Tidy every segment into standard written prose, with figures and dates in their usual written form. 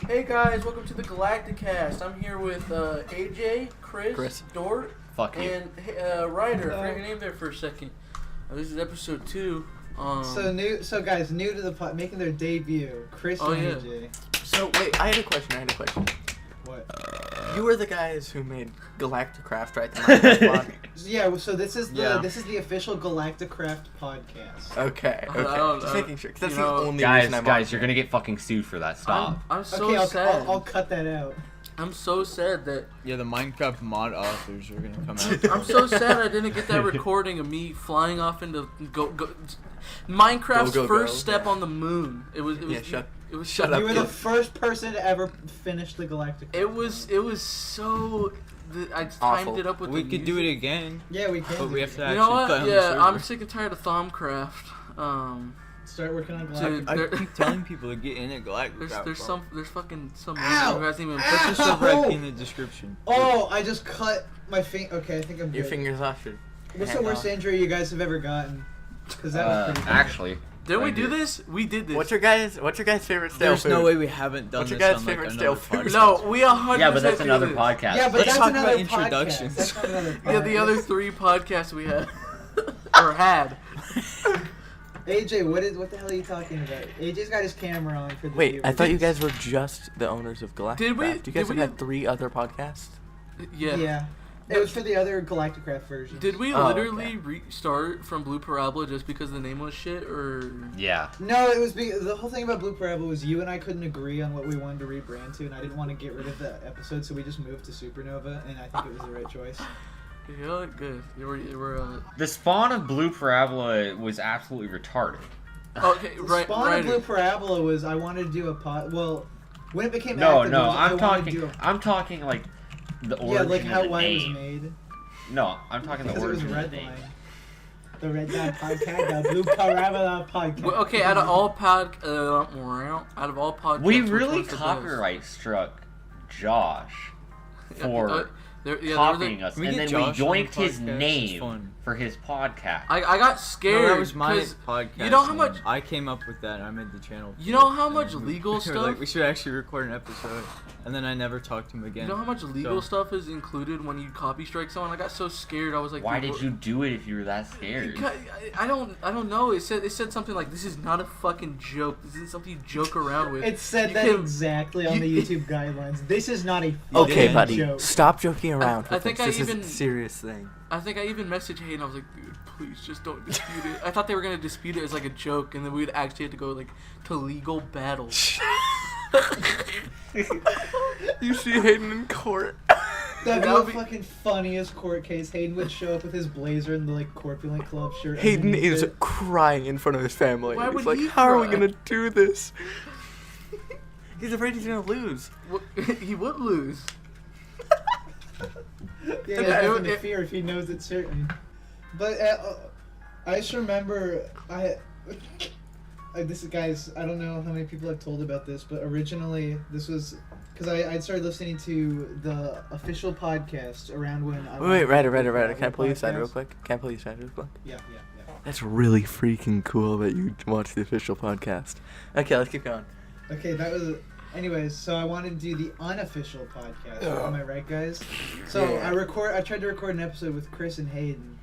Hey guys, welcome to the GalactiCast. I'm here with AJ, Chris, Dort, and Ryder. I forgot your name there for a second. This is episode 2. So guys, new to the pod, making their debut, Chris and AJ. So wait, I had a question. What? You were the guys who made GalactiCraft, right? The Minecraft pod? Yeah. So this is the official GalactiCraft podcast. Okay. Just making sure, 'cause that's the only reason I'm guys, you're gonna get fucking sued for that. Stop. I'm so sad. I'll cut that out. I'm so sad that. Yeah, the Minecraft mod authors are gonna come out. I'm so sad I didn't get that recording of me flying off into Minecraft's first step on the moon. It was Shut up. You were the first person to ever finish the GalactiCraft. It was so. I timed it up with. We could do it again. Yeah, we can. But we have to You know actually what? play on the Yeah, server. I'm sick and tired of Thaumcraft. Start working on Dude, GalactiCraft. I keep telling people to get in at Galactic. there's fucking some Ow! who hasn't even Put put the server IP in the description. Oh, I just cut my finger. Okay, I think I'm good. Your fingers off. What's the worst injury you guys have ever gotten? Because that was pretty bad. Actually. Didn't we do this? We did this. What's your guys' favorite stale There's food? no way we haven't done What's your this guys' on like favorite another stale food? podcast. No, we 100%. Yeah, but that's do another this. podcast. Yeah, but Let's that's talk another about introductions. Podcast. That's not another podcast. Yeah, the other 3 podcasts we had or had. AJ, what the hell are you talking about? AJ's got his camera on for the Wait, viewers. I thought you guys were just the owners of GalactiCraft. Did we? You guys Did have we? had 3 other podcasts? Yeah. Yeah. It was for the other GalactiCraft version. Did we Oh, literally restart from Blue Parabola just because the name was shit, or? Yeah. No, it was the whole thing about Blue Parabola was you and I couldn't agree on what we wanted to rebrand to, and I didn't want to get rid of the episode, so we just moved to Supernova, and I think it was the right choice. Yeah, good. You were The spawn of Blue Parabola was absolutely retarded. okay, The right. spawn Right. of Blue Parabola was I wanted to do a pod. Well, when it became No, active, no, it was, I'm I wanted to do talking like the origin yeah, like how of the why it was name. made. No, I'm talking the Because it was origin of the Redline. name. The Redline podcast, the Blue Parabola podcast. Well, okay, out of all podcasts, We which really one's the best? copyright struck Josh for there was copying us, We and get then we Josh on the yoinked his podcast, it's name fun. for his podcast. I got scared. No, that was my 'cause podcast. You know how name. much? I came up with that. And I made the channel. You know how And much then legal we were stuff? Like, we should actually record an episode, and then I never talked to him again. You know how much legal stuff is included when you copy strike someone? I got so scared. I was like, Why dude, did you do it if you were that scared? Because I don't know. It said something like, "This is not a fucking joke. This isn't something you joke around with." It said You that can- exactly on the YouTube guidelines. This is not a Okay, fucking buddy. joke. Stop joking around I with think this. I This is even- a serious thing. I think I even messaged Hayden. I was like, "Dude, please just don't dispute it." I thought they were gonna dispute it as like a joke, and then we'd actually have to go like to legal battle. You see Hayden in court. That'd That would be be- the fucking funniest court case. Hayden would show up with his blazer and the like corpulent club shirt. Hayden underneath is it. crying in front of his family. Why He's would like, he how are we cry? gonna do this? He's afraid he's gonna lose. He would lose. Yeah, It- he has it- nothing to it- fear if he knows it's certain. But I just remember this is, guys, I don't know how many people I've told about this, but originally this was because I'd started listening to the official podcast around when I Wait, Ryder. the Can I pull you aside podcast. real quick? Yeah. That's really freaking cool that you watch the official podcast. Okay, let's keep going. Okay, that was. Anyways, so I wanted to do the unofficial podcast. Am I right, guys? So Yeah. I tried to record an episode with Chris and Hayden,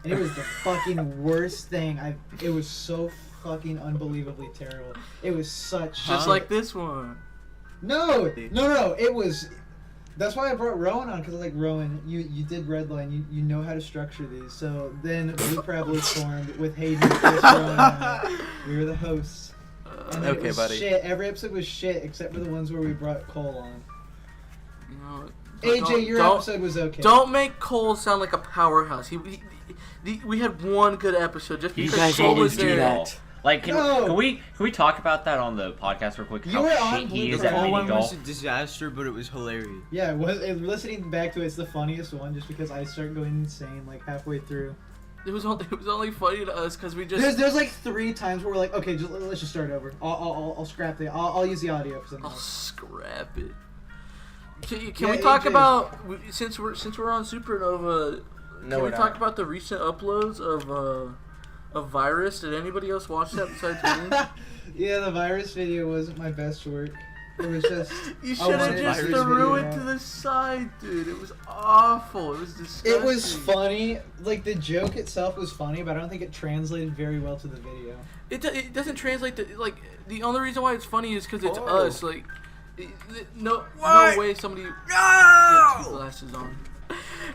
and it was the fucking worst thing. It was so fucking unbelievably terrible. It was such Just like this one. No. It was. That's why I brought Rowan on, because I was like, Rowan, you did Redline, you know how to structure these. So then Blue Parabola was formed with Hayden, Chris, Rowan, and I. We were the hosts. And then Okay, it was buddy. shit. Every episode was shit except for the ones where we brought Cole on. You know, AJ, your episode was okay. Don't make Cole sound like a powerhouse. We had one good episode just You because guys Cole always was do there. that. Like, can No. we talk about that on the podcast real quick? You How were on shit Blue he is Parabola. at The whole mini one was golf. a disaster, but it was hilarious. Yeah, listening back to it's the funniest one just because I start going insane like halfway through. It was only funny to us because we just. There's like 3 times where we're like, okay, let's just start over. I'll scrap it. I'll use the audio for something I'll else. scrap it. Can Yeah, we talk AJ. about since we're on Supernova? No, can we're we not. talk about the recent uploads of Virus? Did anybody else watch that besides me? Yeah, the virus video wasn't my best work. It was just. You should have just threw it to the side, dude. It was awful. It was disgusting. It was funny. Like, the joke itself was funny, but I don't think it translated very well to the video. It doesn't translate to, like, the only reason why it's funny is because it's us. Like, no way somebody get 2 glasses on.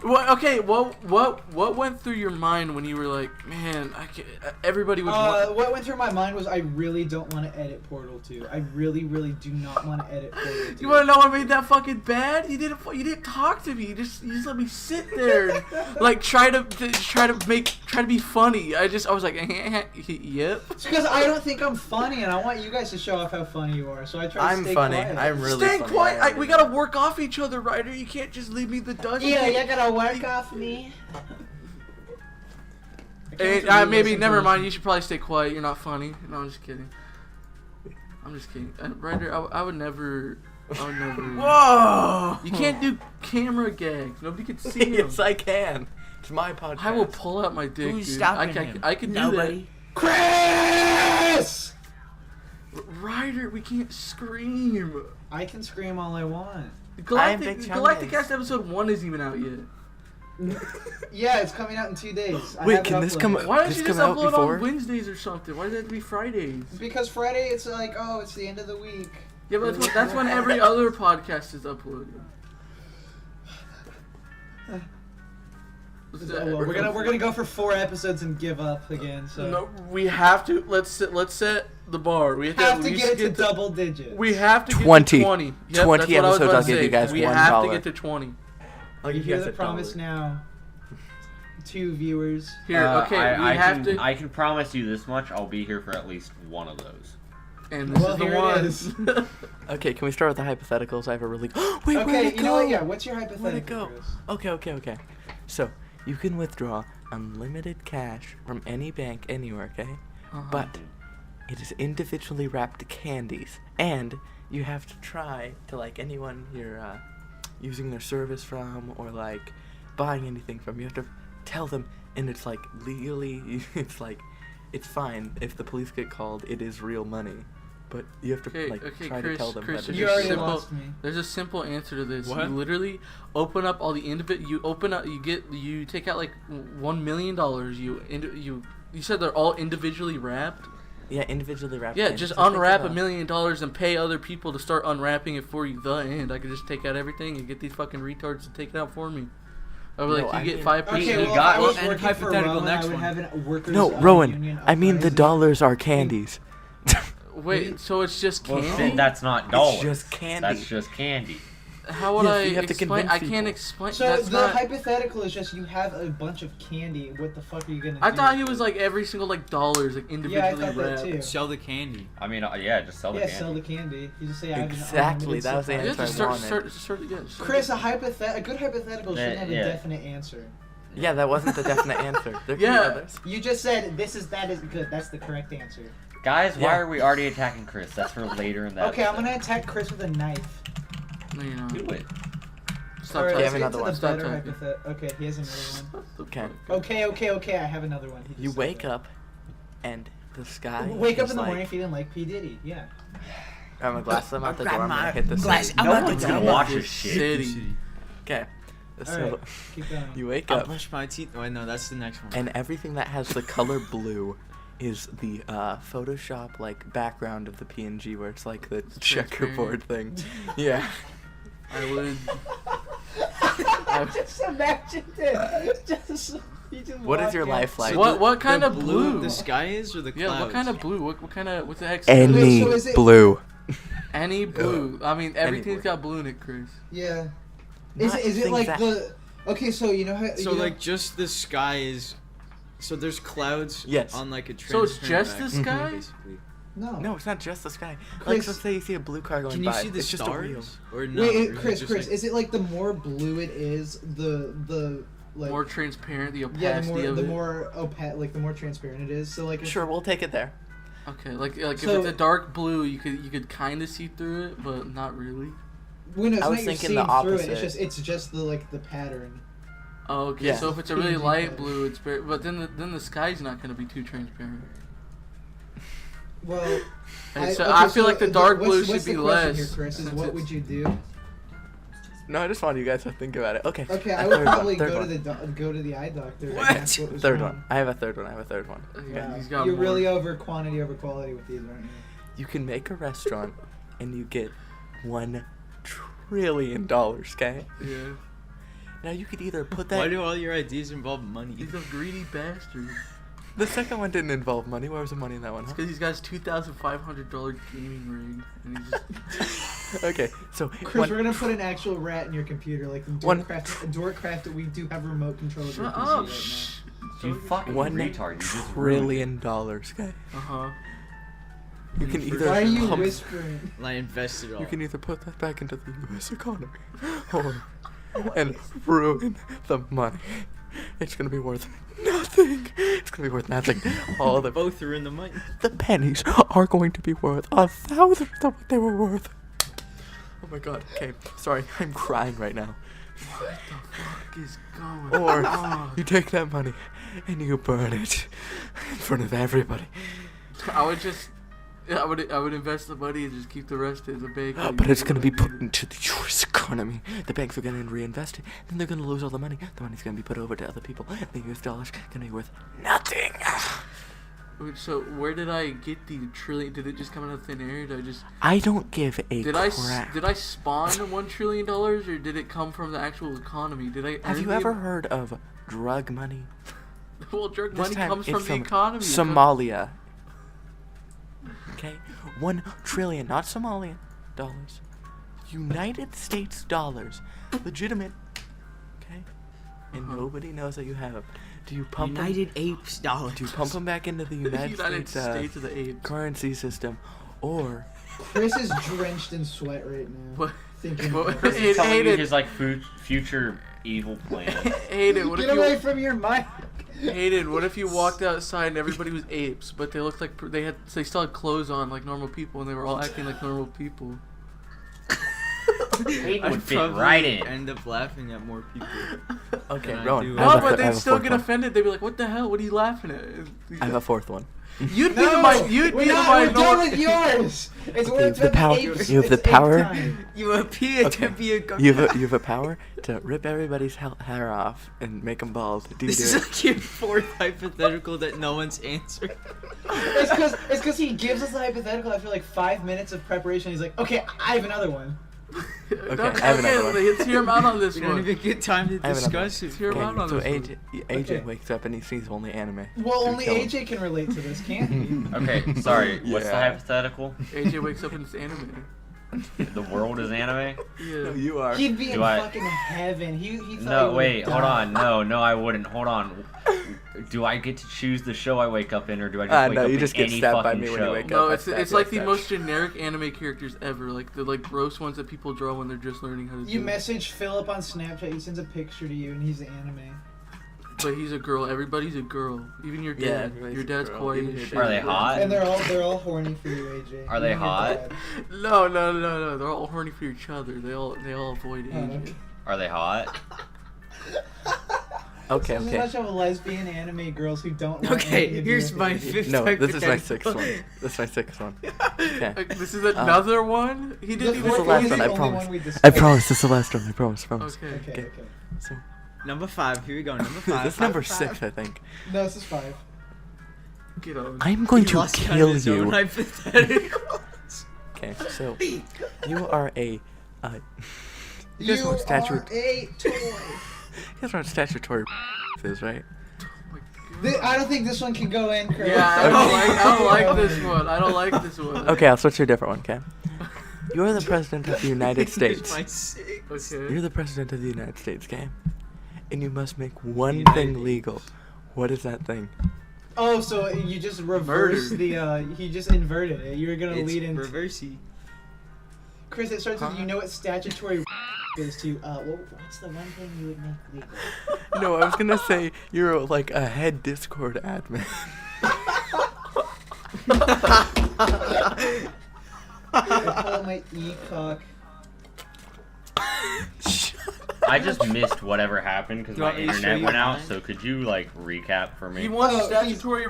What? Okay. What went through your mind when you were like, man, I can't, everybody would. What went through my mind was I really don't want to edit Portal 2. I really do not want to edit Portal 2. You want to know what made that fucking bad? You didn't talk to me. You just let me sit there and like try to be funny. I was like, yep. It's because I don't think I'm funny, and I want you guys to show off how funny you are. So I try to stay quiet. I'm really Stay funny. quiet. We gotta work off each other, Ryder. You can't just leave me the dust. Yeah, you gotta work off me. Maybe never mind. You should probably stay quiet. You're not funny. No, I'm just kidding. Ryder, I would never. Whoa! You can't do camera gags. Nobody can see them. Yes, I can. It's my podcast. I will pull out my dick, Who's dude. stopping him? I can Nobody. do Chris! that. Ryder, we can't scream. I can scream all I want. GalactiCast episode 1 isn't even out yet. Yeah, it's coming out in 2 days. Wait, can this come? Why don't this you just come out upload before? on Wednesdays or something? Why does it have to be Fridays? Because Friday, it's like, oh, it's the end of the week. Yeah, but that's when every other podcast is uploaded. We're gonna go for 4 episodes and give up again. So No, we have to. Let's set the bar. We have to get it to double digits. We have to 20. get to 20. Yep, 20 that's what I was episodes, about I'll to give say. you guys We $1. have to get to 20. I'll You give you hear guys the promise $1. now. 2 viewers. Here, okay, we have to. I can promise you this much: I'll be here for at least one of those. And this Well, is the here it one. is. Okay, can we start with the hypotheticals? I have a really. Wait, where'd Okay, it you know go? what? Yeah, what's your hypothetical? Where'd it go? Chris? Okay. So you can withdraw unlimited cash from any bank anywhere, okay? But it is individually wrapped candies, and you have to try to like anyone you're using their service from or like buying anything from. You have to tell them, and it's like legally, it's like it's fine if the police get called. It is real money. But you have to try to tell them Chris, that You already lost me. There's a simple answer to this. What? You literally open up all the you take out like $1 million. You said they're all individually wrapped. Yeah, individually wrapped. Yeah, candies. just I think unwrap about- $1 million and pay other people to start unwrapping it for you. The end. I could just take out everything and get these fucking retards to take it out for me. I was like, you get 5%. Okay, You well, got- if I was and working for hypothetical Rowan, next I would one. have a workers' No, union Rowan. I mean the uprising. dollars are candies. Wait, so it's just Well, candy? then that's not dollars. It's just candy. That's just candy. How would Yes, I you have to explain? convince I can't people. explain. So that's the not. hypothetical is just you have a bunch of candy. What the fuck are you gonna do? I thought he was like every single like dollars like Yeah, I individually thought that wrapped. too. Sell the candy. I mean, yeah, just sell the Yeah, candy. sell the candy. You just say I have an Exactly, unlimited that was the supply. Yeah, answer. just I start again. Chris, a good hypothetical shouldn't have Yeah. a definite answer. Yeah, that wasn't the definite answer. There could be Yeah. others. You just said that is good. That's the correct answer. Guys, why Yeah. are we already attacking Chris? That's for later in that. Okay, I'm episode. gonna attack Chris with a knife. No, you're not. Do it. Stop Alright, You talking. have let's get another to one. the Stop better talking. Okay, he has another one. Okay. Okay, I have another one. He just You said wake that. up, and the sky. Wake up is in the like, morning feeling like P Diddy. Yeah. Grab my glasses. I'm out the Grab door. I'm gonna my hit this. glass- city. I'm No out one's the gonna door. watch this shit. City. Okay. All So right, keep going. you wake I'll up, brush my teeth. Wait, no, that's the next one. and everything that has the color blue is the Photoshop like background of the PNG where it's like the checkerboard thing. Yeah. I would. I just imagined it. What is your life like? What kind the of blue? The sky is or the clouds? Yeah, what kind of blue? What kind of? What the heck? Any so is it- blue. Any blue. I mean, everything's blue. got blue in it, Chris. Yeah. Not Is it things like that- the? Okay, so you know how. So you know, like just the sky is. So there's clouds. Yes. On like a. So it's transparent just the background, sky? basically. No, it's not just the sky. Chris- Like, let's say you see a blue car going Can you by. see the it's just a wheel. stars? Or no? wait, or is it Chris, just, Chris, like- is it like the more blue it is, the like More transparent, the yeah, opacity of the it. more opaque, like the more transparent it is. So like if- Sure, we'll take it there. Okay, like if So- it's a dark blue, you could kind of see through it, but not really. When it's I was not you're thinking seeing the through it, opposite. it's just the like the pattern. Oh, okay. Yeah. So if it's a really PNG light color. blue, it's very. But then the sky's not gonna be too transparent. Well, I feel like the dark blue should be less. Here, Chris, is what would you do? No, I just want you guys to think about it. Okay. Okay, I a would third probably one. go to the eye doctor. What? And ask what was Third wrong. one. I have a third one. Yeah, Okay. he's got You're more. really over quantity over quality with these, aren't you? You can make a restaurant, and you get $1 trillion. Okay. Yeah. Now you could either put that. Why do all your ideas involve money? He's a greedy bastard. The second one didn't involve money. Where was the money in that one? Huh? Because he's got his $2,500 gaming rig, and he's just Okay, so Chris, we're gonna put an actual rat in your computer, like in One- Dorkcraft that we do have remote control of your shut PC up. right Shh. You fucking $1 retard. You just ruined trillion. Okay. Uh huh. You can now. either Why are you pump- whispering? I invested all. You can either put that back into the U.S. economy, and ruin the money. It's gonna be worth nothing. It's gonna be worth nothing. All the both are in the money. the pennies are going to be worth 1,000th of what they were worth. Oh my god. Okay, sorry, I'm crying right now. What the fuck is going Or on? you take that money and you burn it in front of everybody. I would invest the money and just keep the rest in the bank. But it's gonna be put into the U.S. economy. The banks are gonna reinvest it. Then they're gonna lose all the money. The money's gonna be put over to other people. The U.S. dollar's gonna be worth nothing. So where did I get the trillion? Did it just come out of thin air? Did I just? I don't give a Did crap. I spawn $1 trillion, or did it come from the actual economy? Did I? Have earn you the- ever heard of drug money? Well, drug This money time comes it's from the economy. Somalia. Okay, $1 trillion, not Somalian dollars. United States dollars, legitimate. Okay, and nobody knows that you have them. Do you pump them? United Apes dollars. Do you pump them back into the United, United States of States the apes. currency system, or Chris is drenched in sweat right now. What? Thinking. What- about Hey, this. telling you Hayden. his like future evil plan. Hayden, what Get if away you? from your mic. Hayden, what if you walked outside and everybody was apes, but they looked like they still had clothes on like normal people, and they were all acting like normal people. Hayden I'd would fit probably right in. end up laughing at more people. okay, Can I Rowan. do I No, have a but th- I they'd have a still fourth get one. offended. They'd be like, "What the hell? What are you laughing at?" I have a fourth one. You'd be No, the mi- you'd we're be the not, we're done minority. with yours. It's Okay, where it's the power- apes. you have the It's ape power- time. You appear Okay. to be a You have a power to rip everybody's hair off and make them bald. Do you This do is it? like your fourth hypothetical that no one's answered. It's because he gives us the hypothetical after like 5 minutes of preparation. He's like, okay, I have another one. Okay, I have another one. let's hear him out on this We don't one. even get time to I have another discuss it. Hear him out Okay, on so this AJ Okay. wakes up and he sees only anime. Well, So only kill him. AJ can relate to this, can't he? Okay, sorry. What's the Yeah. hypothetical? AJ wakes up and it's anime. The world is anime? Yeah. You are. He'd be in Do I- fucking heaven. He thought he No, would've wait, hold died. on. No, I wouldn't. Hold on. Do I get to choose the show I wake up in, or do I just wake No, up you in just get any stabbed by fucking me when you show? wake up. No, That's it's that, like the that's most generic anime characters ever, like the gross ones that people draw when they're just learning how to do You it. message Philip on Snapchat. He sends a picture to you, and he's anime. But he's a girl. Everybody's a girl. Even your Yeah, dad. everybody's Your a dad's girl. kawaii Even as your shit. Are they hot? And they're all horny for you, AJ. Are they Even your hot? dad. No. They're all horny for each other. They all avoid Oh, AJ. okay. Are they hot? Okay, There's a okay. bunch of lesbian anime girls who don't want Okay, anything to do here's with my it. fifth No, this is my hypothetical. sixth one. This is my sixth one. Okay. This is another one. He The didn't even. This is the fourth last is one, the I only promise. one we I discussed. promise, this is the last one. I promise. Okay. Okay. So, Number 5, here we go. Number 5. this is number 6, I think. No, this is 5. Get on. I'm going He to lost count of kill his own you. hypotheticals. Okay, so you are a. You guys know what a toy. You guys know what statutory is, right? I don't think this one can go in, Chris. Yeah, I don't like this one. I don't like this one. Okay, I'll switch to a different one. Okay. You're the president of the United Here's States. my 6. Okay. You're the president of the United States, okay? And you must make one United thing States. legal. What is that thing? Oh, so you just reversed Murder. he just inverted it. You were gonna It's lead into reversey. Chris. It starts with you know what statutory is to. What's the one thing you would make legal? No, I was gonna say you're like a head Discord admin. I pull my e-cock. I just missed whatever happened because You my want me to show internet you went out. mine? So could you like recap for me? He wants Oh, statutory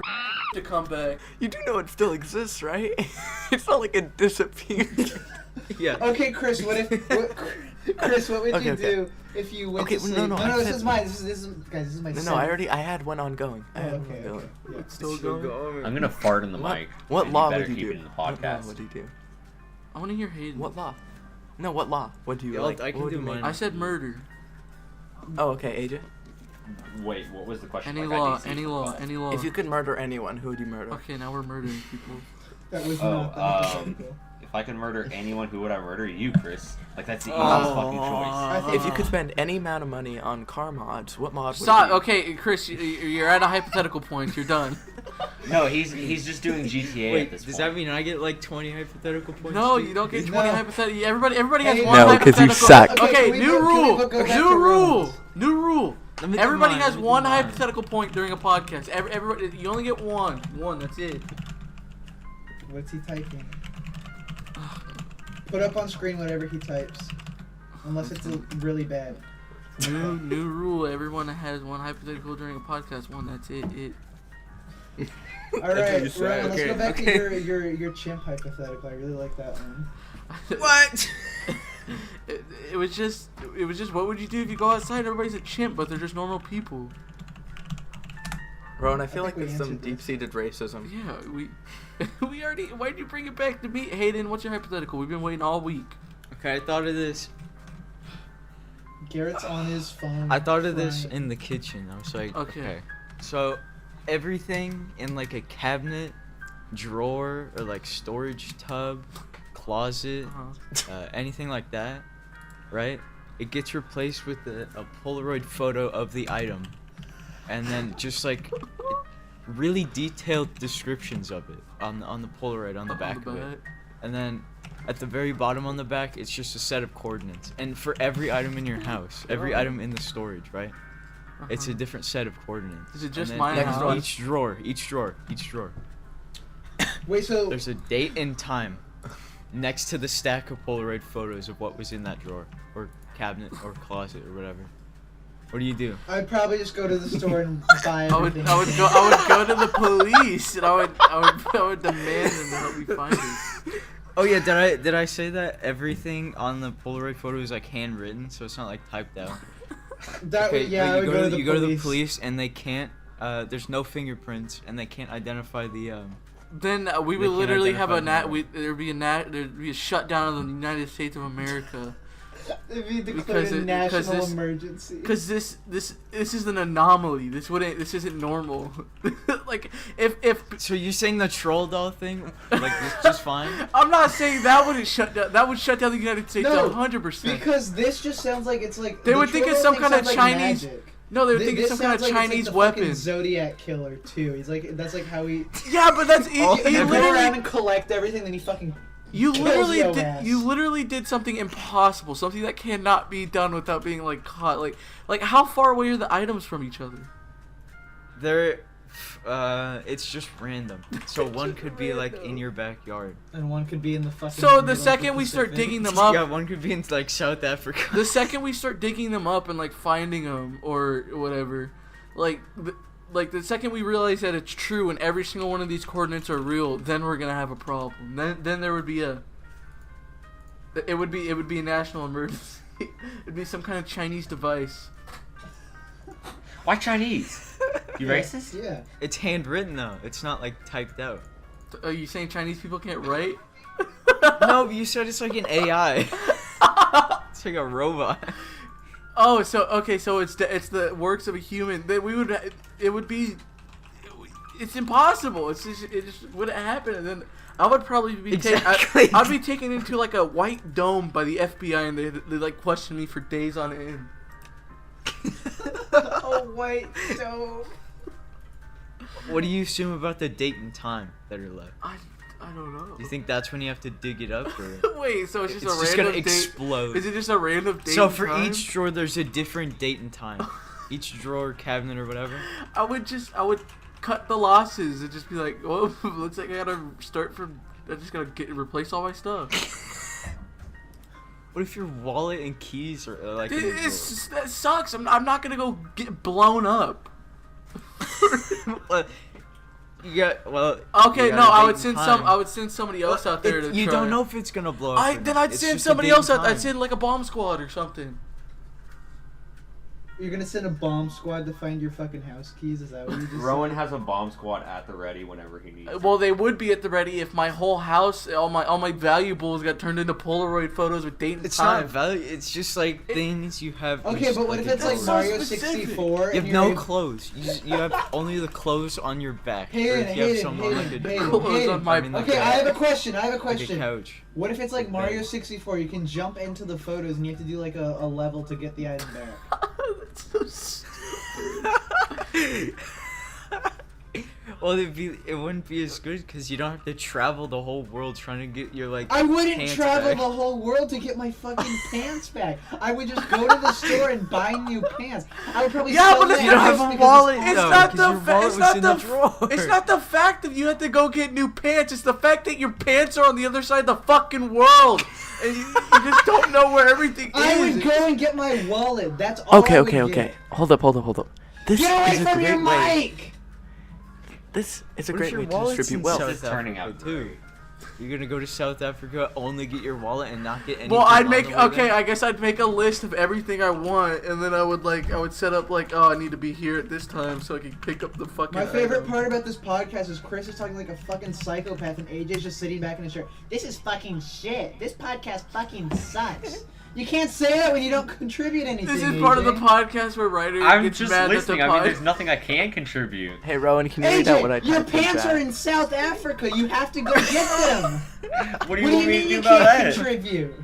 to come back. You do know it still exists, right? It's not like it disappeared. Yeah. Okay, Chris, Chris, what would Okay, you okay. do if you went Okay, to well, sleep? no, No, I this said- is mine. This is guys. This is my. No, I had one ongoing. I Oh, had one okay, ongoing. okay. Yeah. It's still going. I'm gonna fart in the What- mic. What and law you better would you keep do? it in the What law podcast. would you do? I want to hear Hayden. What law? No, what law? What do you Yeah, like? I can what would do you make? mine. I said murder. Oh, okay, AJ. Wait, what was the question? Any Like, I law, didn't see any it. law, any law. If you could murder anyone, who would you murder? Okay, now we're murdering people. That was Oh, not the hypothetical. If I could murder anyone, who would I murder? You, Chris. Like that's the easiest fucking choice. I think- If you could spend any amount of money on car mods, what mod would Stop. it be? Okay, Chris, you're at a hypothetical point. You're done. No, he's just doing GTA at Wait, this does point. that mean I get like 20 hypothetical points? No, too? you don't get No. 20 hypothetical. Everybody has Hey, one No, 'cause you hypothetical. suck. Okay, Okay, can we new go- can we rule. go back to New rule. rounds? New rule. Let me do Everybody mine, has let me do one mine. hypothetical point during a podcast. Everybody, you only get one. One. That's it. What's he typing? Put up on screen whatever he types, unless it's really bad. New rule. Everyone has one hypothetical during a podcast. One. That's it. All what right, you said. Rowan, let's go Okay, back okay. to your chimp hypothetical. I really like that one. What? It was just what would you do if you go outside? Everybody's a chimp, but they're just normal people. Rowan, I feel think like we there's some answered this. deep-seated racism. Yeah, we already. Why'd you bring it back to me, Hayden? What's your hypothetical? We've been waiting all week. Okay, I thought of this. Garrett's on his phone. I thought of this crying. in the kitchen. I was like, Okay. okay. So, everything in like a cabinet, drawer, or like storage tub, closet, anything like that, right? It gets replaced with a Polaroid photo of the item, and then just like really detailed descriptions of it on the Polaroid on the back of it, and then at the very bottom on the back it's just a set of coordinates, and for every item in your house, every item in the storage, right? It's a different set of coordinates. Is it just And my then house? each drawer. Wait, so There's a date and time next to the stack of Polaroid photos of what was in that drawer or cabinet or closet or whatever. What do you do? I'd probably just go to the store and buy I would everything. go to the police and I would demand them to help me find it. Oh yeah, did I say that everything on the Polaroid photo is like handwritten, so it's not like typed out? That would, yeah, but I would go to the you go to the police. police and they can't. There's no fingerprints and they can't identify the. Then we They would can't literally have identify the there'd be a shutdown of the United States of America. It'd be declared Because a it- national because this- emergency. Cause this is an anomaly. This isn't normal. Like if So you're saying the troll doll thing, like it's just fine? I'm not saying that wouldn't shut down. That would shut down the United States No, 100%. Because this just sounds like it's like They the would think it's troll some thing kind of sounds like Chinese- magic. No, they would think it's This some kind of sounds like it's Chinese like the fucking weapon. Zodiac killer too. He's like that's like how he Yeah, but that's he go around literally and collect everything, then he fucking you kills literally your did ass. you literally did something impossible, something that cannot be done without being like caught. Like how far away are the items from each other? They're, it's just random. So one could be like in your backyard. and one could be in the fucking. So middle the of second we start Pacific. digging them Yeah, up, one could be in like South Africa. the second we start digging them up and like finding them or whatever, like the second we realize that it's true and every single one of these coordinates are real, then we're gonna have a problem. Then there would be it would be a national emergency. It'd be some kind of Chinese device. Why Chinese? You Yeah, racist? Yeah. It's handwritten though. It's not like typed out. Are you saying Chinese people can't write? No, but you said it's like an AI. It's like a robot. Oh, so okay, so it's the works of a human. That it's impossible. It just wouldn't happen, and then I would probably be Exactly. I'd be taken into like a white dome by the FBI, and they like question me for days on end. Oh wait, no. What do you assume about the date and time that are left? I don't know. Do you think that's when you have to dig it up, or Wait, so it's just it's a just random gonna date? explode? Is it just a random date? So and for time? each drawer, there's a different date and time. Each drawer, cabinet, or whatever. I would cut the losses and just be like, well, looks like I gotta start from. I just gotta replace all my stuff. What if your wallet and keys are like? That sucks. I'm not gonna go get blown up. You got well. Okay, no, I would send somebody else out there to. You try. don't know if it's gonna blow up. Then I'd send somebody else out. I'd send like a bomb squad or something. You're gonna send a bomb squad to find your fucking house keys? Is that what you just Rowan said? has a bomb squad at the ready whenever he needs. Well, they would be at the ready if my whole house, all my valuables got turned into Polaroid photos with date and It's time. not value. It's just like things you have. Okay, but what if it's like so Mario specific. 64? You have no clothes. You have only the clothes on your back. Or if you have some on like a Clothes on my. Okay, I have a question. I have a question. Like a couch. What if it's like Mario 64? You can jump into the photos and you have to do like a level to get the item back. That's so Well, it wouldn't be as good because you don't have to travel the whole world trying to get your like. I wouldn't pants travel back. the whole world to get my fucking pants back. I would just go to the store and buy new pants. I would probably Yeah, sell but that you don't just have a because wallet. it's It's No, not 'cause the your wallet it's was not in the the drawer. it's not the fact that you have to go get new pants. It's the fact that your pants are on the other side of the fucking world, and you just don't know where everything I is. would go and get my wallet. That's all. I would get. Hold up. This Get away is a from your great way. mic! This is a What if great your way to wallet's distribute in wealth. South This is turning Africa, out too. great. You're gonna go to South Africa, only get your wallet and not get anything. Well, I'd on make the way okay. there? I guess I'd make a list of everything I want, and then I would set up like, oh, I need to be here at this time so I can pick up the fucking. My favorite item. part about this podcast is Chris is talking like a fucking psychopath and AJ's just sitting back in his chair. This is fucking shit. This podcast fucking sucks. You can't say that when you don't contribute anything. This is part of the AJ. podcast where writer I'm gets just mad listening. at the I mean, pod. there's nothing I can contribute. Hey, Rowan, can you read out what I AJ, your typed in pants chat? are in South Africa. You have to go get them. What do What you do want you me mean to do you about can't that? contribute?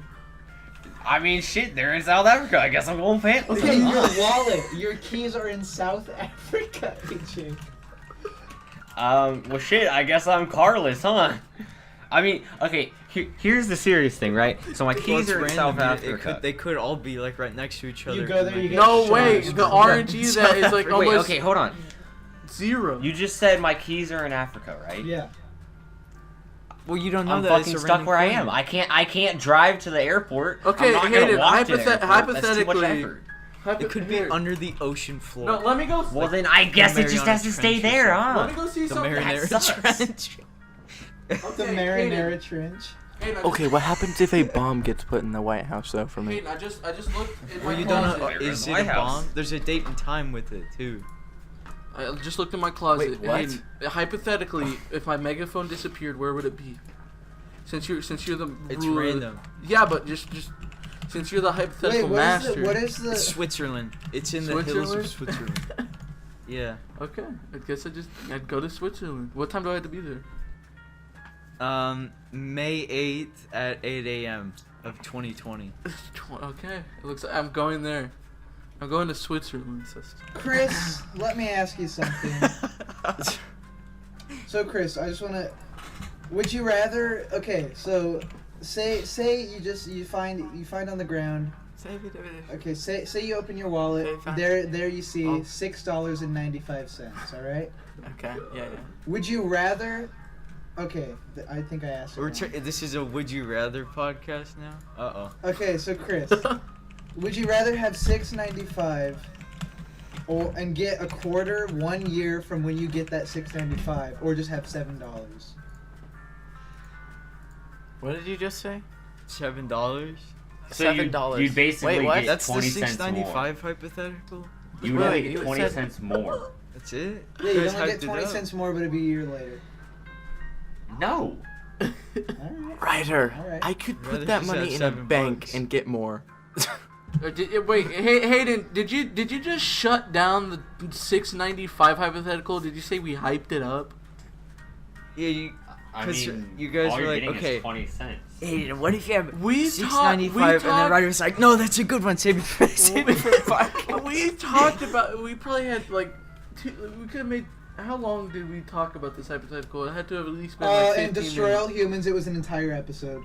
I mean, shit, they're in South Africa. I guess I'm going pants. Okay, your wallet, your keys are in South Africa, AJ. Well, shit, I guess I'm carless, huh? I mean, okay, here's the serious thing, right? So my Well, keys it's are in random. South Africa. They could all be like right next to each other. You go there, you get No shot. way, the RNG that is like Wait, almost okay, hold on. zero. You just said my keys are in Africa, right? Yeah. Well, you don't know I'm that fucking it's a stuck random where I thing. am. I can't drive to the airport. Okay, I'm not Hayden, gonna walk to the airport. That's too much hypothetically- effort. It could be under the ocean floor. No, let me go. Well, then I guess it just Mariana has to stay Trench or there, something. let me huh? go see the something. Marinara sucks. Trench. The Okay, Marinara Trench. Hayden, Okay, what happens if a bomb gets put in the White House, though, for me? Hayden, I just looked in my Well, you don't know. closet. Is it White a House. bomb? There's a date and time with it too. I just looked in my closet. Wait, what? Hayden, hypothetically, if my megaphone disappeared, where would it be? Since you're the It's ruler- random. Yeah, but just since you're the Wait, hypothetical what is master. the? What is the? Switzerland. It's in the hills of Switzerland. Yeah. Okay, I guess I'd go to Switzerland. What time do I have to be there? May 8th at 8 a.m. of 2020. Okay, it looks like I'm going there. I'm going to Switzerland. Chris, let me ask you something. So, Chris, I just want to. Would you rather? Okay, so say you find on the ground. Okay, say you open your wallet. Okay, fine. There you see Oh. $6.95. All right. Okay, yeah. Would you rather? Okay, I think I asked. it wrong. This is a Would You Rather podcast now? Uh-oh. Okay, so Chris, would you rather have $6.95 and get a quarter 1 year from when you get that $6.95, or just have $7? What did you just say? $7? So $7. you'd basically Wait, what? get That's the 20 cents more. $6.95 hypothetical? You would Wait, only you get 20 said- cents more. That's it? Yeah, you guys only hyped get it 20 up. cents more, but it'd be a year later. No. Alright. Ryder, Alright. I could Rather put that just have money in a $7 bank and get more. Wait, Hayden, did you just shut down the $6.95 hypothetical? Did you say we hyped it up? Yeah, I 'Cause mean, you guys all were you're like, getting okay. is 20 cents. Hey, what if you have We $6.95 and then Ryder was like, no, that's a good one. Save it for podcast. We talked about. We probably had like. We could have made. How long did we talk about this hypothetical? It had to have at least been like 15 And Destroy minutes. All Humans, it was an entire episode.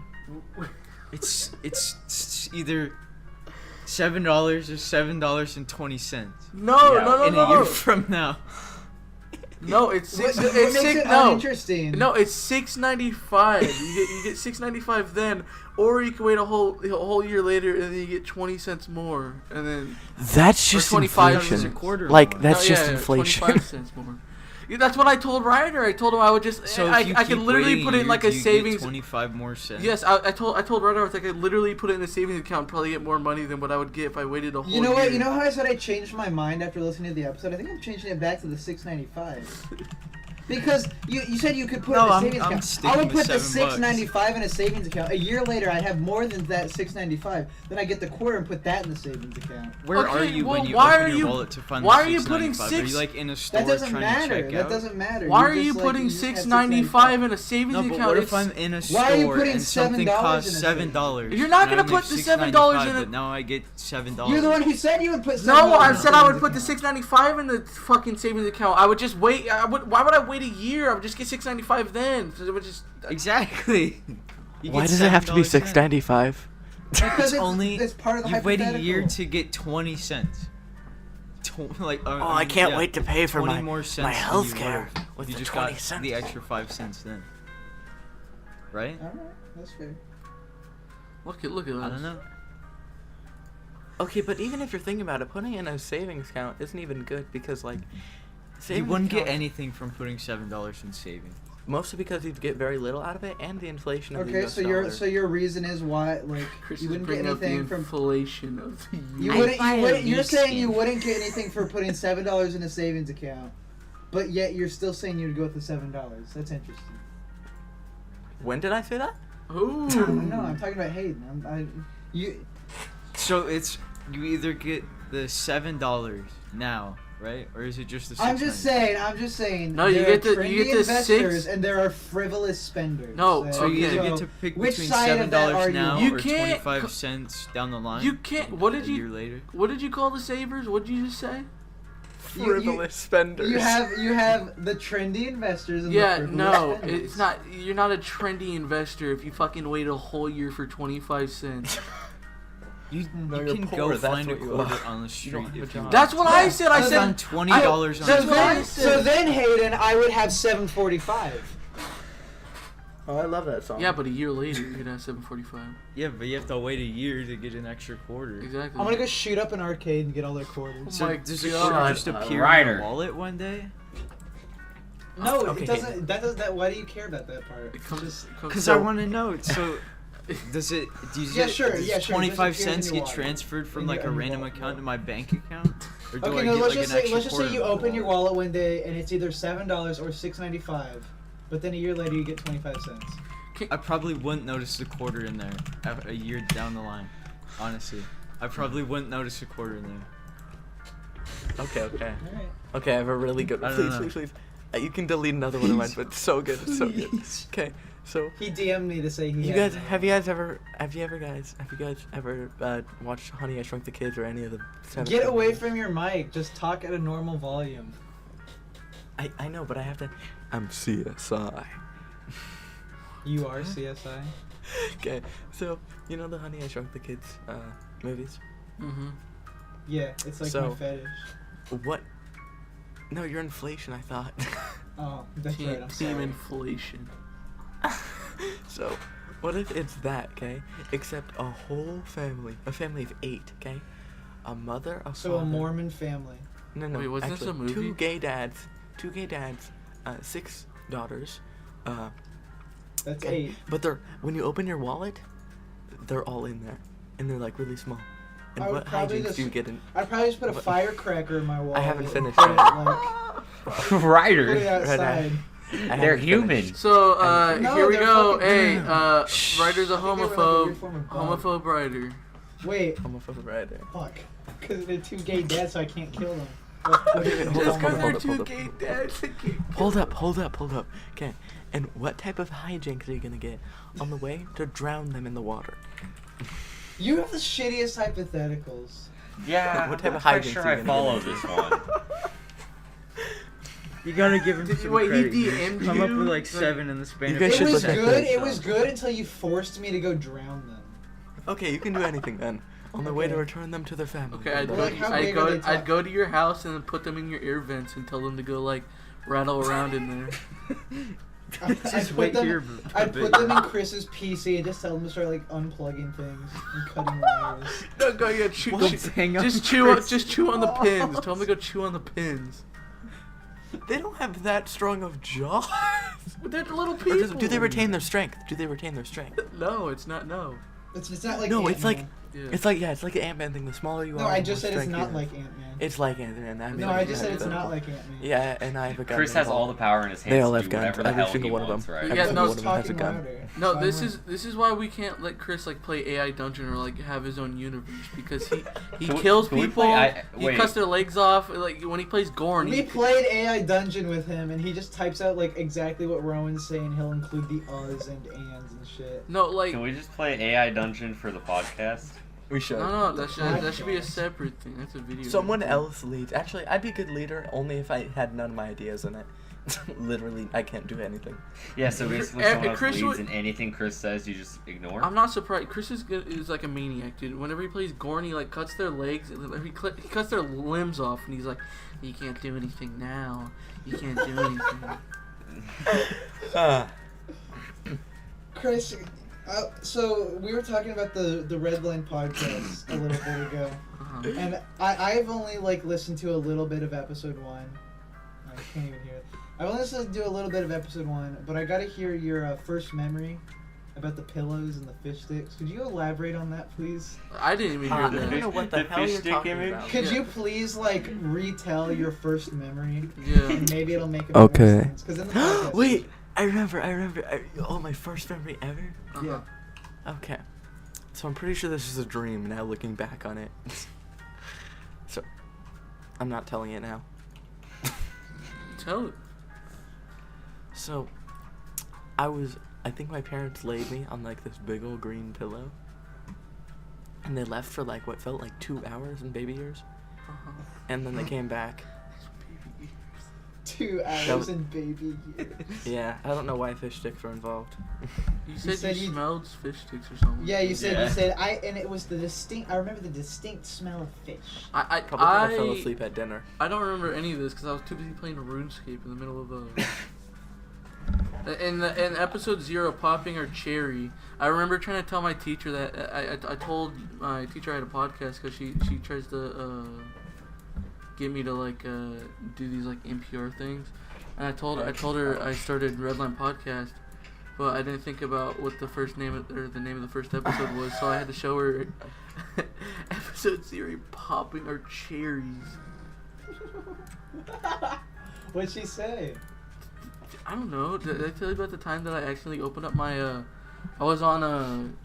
It's either $7 or $7.20 No, Yeah. no, in no, a year no. from now. No, it's What six. It's makes six. it No, uninteresting? no, it's $6.95. You get $6.95 then, or you can wait a whole year later and then you get 20 cents more, and then That's just 25 inflation. cents a quarter Like more. that's No, just yeah, inflation. 25 cents more. Yeah, that's what I told Ryder. I told him I would just. So I if you could keep literally waiting put it in like a year, do you savings. get 25 more cents. Yes, I told Ryder I was like I could literally put it in a savings account, and probably get more money than what I would get if I waited a whole. You know what? year. You know how I said I changed my mind after listening to the episode? I think I'm changing it back to the $6.95. Because you said you could put No, it in a I'm- savings I'm account. sticking I would with put the $7. $6.95 in a savings account. A year later, I'd have more than that $6.95. Then I get the quarter and put that in the savings account. Where Okay, are you well, when you why open are your you- wallet to find why the are you putting $6.95? Are six- you like in a store That doesn't trying matter. to check That out? doesn't matter. Why You are just, you like, putting you just have $6.95 in a savings No, account? but what if It's- I'm in a Why are you store putting and something $7 costs in a $7? You're not and gonna I only put have the $7 in $6.95, a- But now I get $7. You're the one who said you would put $7 No, I in a said I would savings put the account. $6.95 in the fucking savings account. I would just wait. Why would I wait a year? I would just get $6.95 then. So it would just. Exactly. You Why get does it have to be $7 then. $6.95? Because only it's part of the you wait a year hypothetical. to get 20 cents. Oh, I can't wait to pay for 20 my more cents my than health you care would've. with You the just 20 got cents. the extra 5 cents then. Right? Alright, that's fair. Look at this. I don't know. Okay, but even if you're thinking about it, putting in a savings account isn't even good because like You savings wouldn't get account- anything from putting $7 in savings. mostly because you'd get very little out of it and the inflation of the Okay, US so dollar. your reason is why like Chris you is wouldn't get bringing up the anything from inflation of the you year. wouldn't you're saying you wouldn't get anything for putting $7 in a savings account, but yet you're still saying you'd go with the $7. That's interesting. When did I say that? Ooh. No, I'm talking about Hayden. So it's you either get the $7 now, right? Or is it just the $6.95? I'm just saying. No, you there get are the- trendy you get the investors six- and there are frivolous spenders. No, So you either Okay. get to pick which between side of that are $7 you now on? You or can't 25 cents down the line. You can't. What did a year you? later. What did you call the savers? What did you just say? Frivolous spenders. You have the trendy investors and Yeah, the frivolous no, spenders. it's not. You're not a trendy investor if you fucking wait a whole year for 25 cents. You No, you're can poor, go that's find a what you quarter are. on the You street don't have a if you job. want. That's what I said. I I said found $20 on that's the what I street. said. So then, Hayden, I would have $7.45. Oh, I love that song. Yeah, but a year later you're gonna have 7.45. Yeah, but you have to wait a year to get an extra quarter. Exactly. I'm gonna go shoot up an arcade and get all their quarters. Oh So my does the God. quarter just appear in Ryder. your wallet one day? No, Okay. it doesn't. That does that. Why do you care about that part? It comes. Because So- I want to know. So does it? Do you Yeah, just, sure, does yeah, sure, 25 just appears in cents your get wallet. transferred from In like your a random wallet, account yeah. to my bank account? Or do I Okay, get no. Let's like just an extra say quarter you in my open your wallet? wallet one day and it's either $7 or $6.95, but then a year later you get 25 cents. I probably wouldn't notice the quarter in there a year down the line. Honestly, I probably wouldn't notice a quarter in there. Okay. All right. Okay, I have a really good. I don't Please, know. please, please. You can delete another one of mine, but it's so good. It's so good. Okay, so He DM'd me to say he. you had guys, it. have you guys ever watched Honey I Shrunk the Kids or any of the? Get away from your mic. Just talk at a normal volume. I know, but I have to. I'm CSI. You are CSI. Okay, so you know the Honey I Shrunk the Kids movies. Mm-hmm. Yeah, it's like So- my fetish. What? No, you're inflation. I thought. Oh, that's right. I'm Team sorry. inflation. So, what if it's that, okay? Except a whole family, a family of 8, okay? A mother, a So father. a Mormon family. No, no. Wait, was this actually, a movie? Two gay dads, 6 daughters. That's Okay. 8. But when you open your wallet, they're all in there, and they're like really small. And I would what probably hijinks just- do you get in? I'd probably just put a What- firecracker in my wallet. haven't and finished put it, yet. like, put it Ryder. outside. I They're haven't human. finished. So No, here we they're go. fucking- Hey, Shh. Ryder's a I think they were like a homophobe. weird form of bug. Homophobe Ryder. Wait, Homophobe right there. fuck. Because they're two gay dads, so I can't kill them. Okay, hold Just on, because they're hold two up. gay dads. Hold up. Okay, and what type of hijinks are you gonna get on the way to drown them in the water? You have the shittiest hypotheticals. Yeah, What I'm type not of quite hijinks sure are I you gonna follow get this one. You gotta give him Did some you- wait, he credit. You DM'd come up you? with like Like- 7 in the span You of guys It should was look at good. this. It was good until you forced me to go drown them. Okay, you can do anything then. On the way to Okay. return them to their family. Okay, Like, how big are they I'd go talking? to your house and then put them in your air vents and tell them to go like rattle around in there. Just wait here. I'd put them in Chris's PC and just tell him to start like unplugging things and cutting wires. No, go yeah, chew. Just chew on the pins. Tell him to go chew on the pins. They don't have that strong of jaws. But they're little people. Do they retain their strength? No, it's not. No. It's not like No, Ant-Man. it's like Yeah. it's like the Ant-Man thing. The smaller you are, No, I the just more said it's strength you not have. like Ant-Man. It's like Ant-Man. I mean, No, I just said it's hypothetical. not like Ant-Man. Yeah, and I have a gun. Chris has all the power in his hands They all to have do guns. whatever the Every hell single he one of wants, them. right? Every Yeah, single no, one of them has a talking gun. louder. No, So this I'm is why we can't let Chris like play AI Dungeon or like have his own universe because he Can we- kills can we people. play He wait. cuts their legs off. Like when he plays Gorn. We played AI Dungeon with him, and he just types out like exactly what Rowan's saying. He'll include the uhs and ands and shit. No, like Can we just play AI Dungeon for the podcast? We should. no, that should be a separate thing. That's a video. Someone game. else leads. Actually, I'd be a good leader only if I had none of my ideas in it. Literally, I can't do anything. Yeah, so basically Eh, someone else Chris leads would- and anything Chris says you just ignore? I'm not surprised. Chris is like a maniac, dude. Whenever he plays Gorn, he like cuts their legs. He cuts their limbs off, and he's like, "You can't do anything now. You can't do anything." Chris, so we were talking about the Redline podcast a little bit ago, and I've only like listened to a little bit of episode 1. I can't even hear it. I've only listened to a little bit of episode 1, but I gotta hear your first memory about the pillows and the fish sticks. Could you elaborate on that, please? I didn't even hear I that. don't know what the The hell fish you're stick talking image? about. Could Yeah. you please like retell your first memory? Yeah. And maybe it'll make a bit Okay. more sense. 'Cause in the podcast, Wait, I remember. Oh, my first memory ever? Yeah. Okay. So I'm pretty sure this is a dream now looking back on it. So, I'm not telling it now. Tell it. So, I think my parents laid me on like this big old green pillow. And they left for like what felt like 2 hours in baby years. And then they came back. 2 hours in baby years. Yeah, I don't know why fish sticks were involved. You said said you you- smelled fish sticks or something. Yeah, you said Yeah. and it was the distinct. I remember the distinct smell of fish. I Probably 'cause I fell asleep at dinner. I don't remember any of this because I was too busy playing RuneScape in the middle of the. In episode 0, popping our cherry, I remember trying to tell my teacher that I told my teacher I had a podcast because she tries to get me to like do these like NPR things, and I told her I started Redline Podcast, but I didn't think about what the name of the first episode was, so I had to show her episode 0, popping our cherries. What'd she say? I don't know. Did I tell you about the time that I accidentally opened up my I was on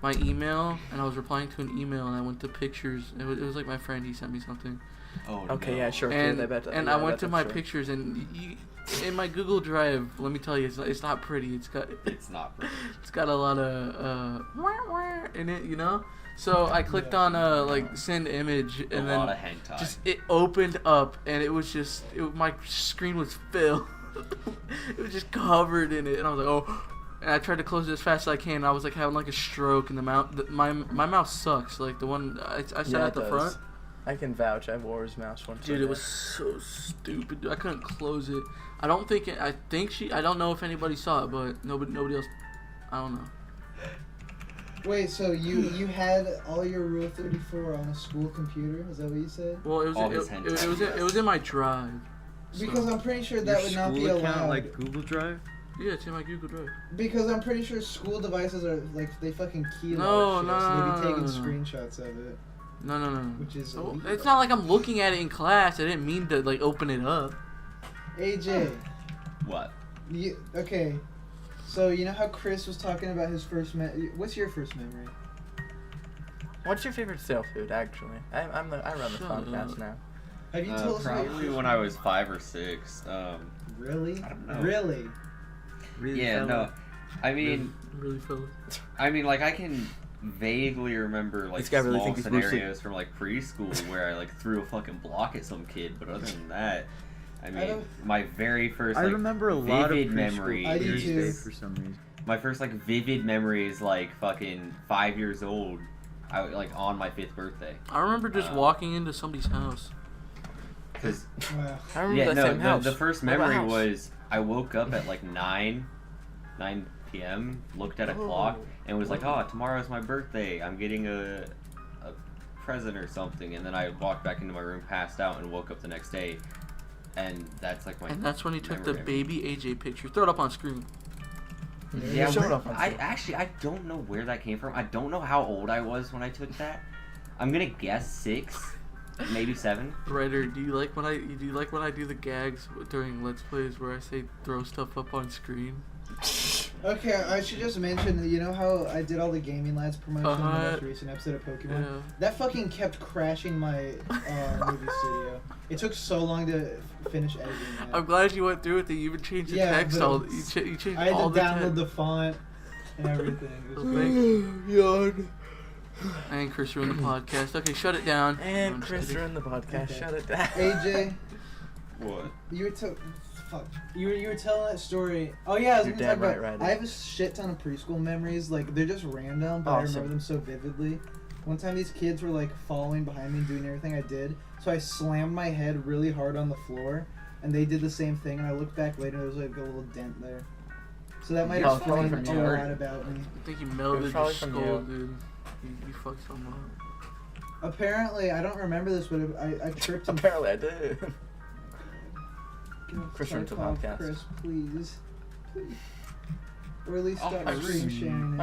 my email and I was replying to an email and I went to pictures. It was like my friend. He sent me something. Oh, Okay, no. yeah, sure. And I bet, and yeah, I went bet to that's my true. pictures and in my Google Drive. Let me tell you, it's not pretty. It's not pretty. It's got a lot of in it, you know. So I clicked on like send image and a lot then of hentai. just it opened up and it was just my screen was filled. It was just covered in it and I was like, oh. And I tried to close it as fast as I can. And I was like having like a stroke in the mouth. My mouse sucks. Like the one I sat Yeah, at the it front. does. I can vouch. I wore his mouse once. Dude, it was so stupid. Dude, I couldn't close it. I don't think it. I don't know if anybody saw it, but nobody else. I don't know. Wait, so you had all your Rule 34 on a school computer? Is that what you said? Well, it All was his it was in my drive. Because So- I'm pretty sure that would not be allowed. like Google Drive? Yeah, it's in my Google Drive. Because I'm pretty sure school devices are like they fucking key a No, lot of shit, so they'd be taking no. screenshots of it, No. which is Oh, illegal. it's not like I'm looking at it in class. I didn't mean to like open it up. AJ, What? okay. So you know how Chris was talking about his first what's your first memory? What's your favorite stale food, actually? I run the Shut podcast up. now. Have you told us about your Probably first when I was 5 or 6. Really? I don't know. Really? Really? Yeah, no. I mean, Really, fella. like I can vaguely remember like This guy really small think he's Bruce Lee. scenarios from like preschool where I like threw a fucking block at some kid, but other than that, I mean, don't- my very first I like remember a lot of vivid preschool memory I do Thursday too. for some reason. my first like vivid memory is like fucking 5 years old. I like on my 5th birthday. I remember just walking into somebody's house. Because Wow. I remember that same house. the first What about memory house? was I woke up at like 9 p.m. Looked at a clock and was like, "Oh, tomorrow's my birthday. I'm getting a present or something." And then I walked back into my room, passed out, and woke up the next day. And that's like my. And that's when he took the memory. baby AJ picture. Throw it up on screen. Yeah, Show it off on I screen. actually I don't know where that came from. I don't know how old I was when I took that. I'm gonna guess 6, maybe 7. Ryder, do you like when I do the gags during Let's Plays where I say throw stuff up on screen? Okay, I should just mention that you know how I did all the Gaming Lads promotion in the most recent episode of Pokemon? Yeah. That fucking kept crashing my movie studio. It took so long to finish editing that. I'm glad you went through it. That you even changed the Yeah, text. but All you changed I had all to the download text. the font and everything. It was Thanks. And Chris ruined the podcast. Okay, shut it down. And I'm just Chris kidding. ruined the podcast. Okay. Shut it down. AJ, What? you were telling that story. Oh yeah, I was You're gonna talk damn about. right, Ryder. I have a shit ton of preschool memories. Like they're just random, but I Awesome. remember them so vividly. One time these kids were like following behind me and doing everything I did, so I slammed my head really hard on the floor, and they did the same thing. And I looked back later, there was like a little dent there. So that might Oh, probably explain from a you. lot about me. I think you It was melded your probably from skull, you. dude. You fucked something up. Apparently, I don't remember this, but I tripped and Apparently I did. Chris Fuck ruined the off, podcast. Chris, please. Or at least Oh, stop I'm screen sharing it,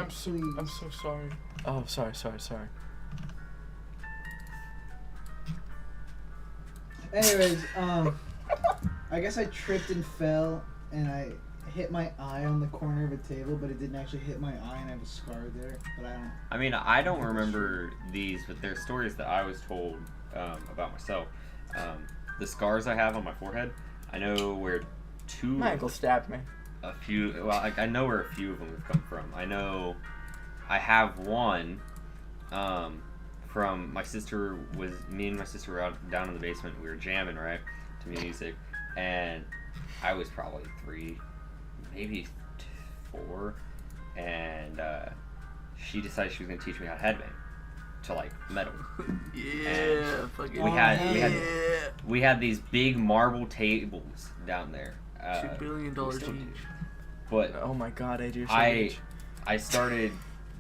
I'm so sorry. Oh, sorry. Anyways, I guess I tripped and fell, and I hit my eye on the corner of a table, but it didn't actually hit my eye, and I have a scar there. But I mean, I don't remember these, but they're stories that I was told about myself. The scars I have on my forehead, I know where My uncle stabbed me. a few. Well, I know where a few of them have come from. I know I have one from my sister. Me and my sister were out down in the basement. We were jamming right to music, and I was probably 3, maybe 4, and she decided she was gonna teach me how to headbang to like metal. Yeah, fucking. We had these big marble tables down there. $2 billion each. But Oh my god, AJ, you're so I rich. started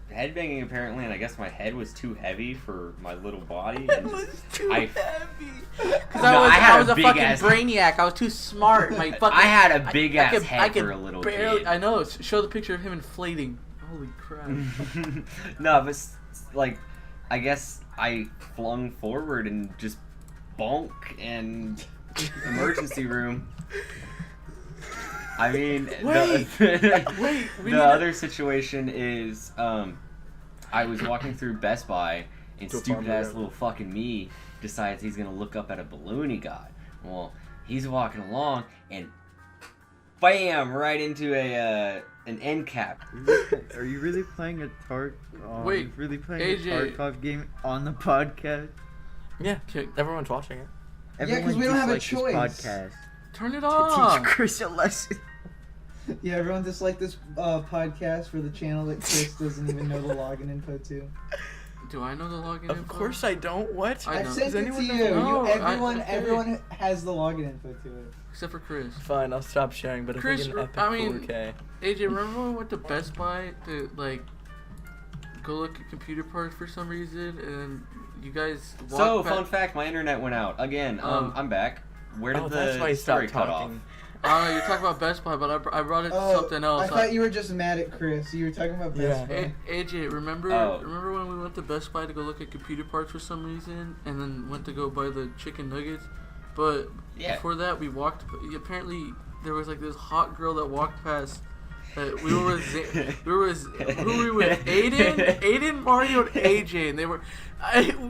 headbanging apparently, and I guess my head was too heavy for my little body. It And was just- too I- heavy. Because No, I was a big fucking ass- brainiac. I was too smart. My fucking. I had a big ass could- head could for a little barely, kid. I know. Show the picture of him inflating. Holy crap. No, but like, I guess I flung forward and just bonk and emergency room. I mean, Wait, we the other situation is, I was walking through Best Buy, and To a stupid farmer, ass yeah. little fucking me decides he's gonna look up at a balloon he got. Well, he's walking along, and bam, right into an end cap. Are you really playing a Wait, really playing AJ. a Tarkov game on the podcast? Yeah, Okay. everyone's watching it. Yeah, 'cause we don't have a dislikes choice. this podcast. Turn it To off. teach Chris a lesson. Yeah, everyone disliked this podcast for the channel that Chris doesn't even know the login info to. Do I know the login Of info? course I don't. What? I I've know. sent Does it to anyone you. know? No, Everyone has the login info to it. Except for Chris. Fine, I'll stop sharing. But if Chris, we get an epic I mean- 4K, AJ, remember when we went to Best Buy to like go look at computer parts for some reason, and you guys walked So, back- fun fact, my internet went out again. I'm back. Where did oh, that's why the you story stopped cut off? talking. I don't know, you're talking about Best Buy, but I brought it to something else. I thought you were just mad at Chris. You were talking about Best Yeah. Buy. AJ, remember Oh. remember when we went to Best Buy to go look at computer parts for some reason, and then went to go buy the chicken nuggets? But Yeah. before that, we walked. Apparently, there was like this hot girl that walked past. We were with who were we with? Aiden, Mario, and AJ, and they were.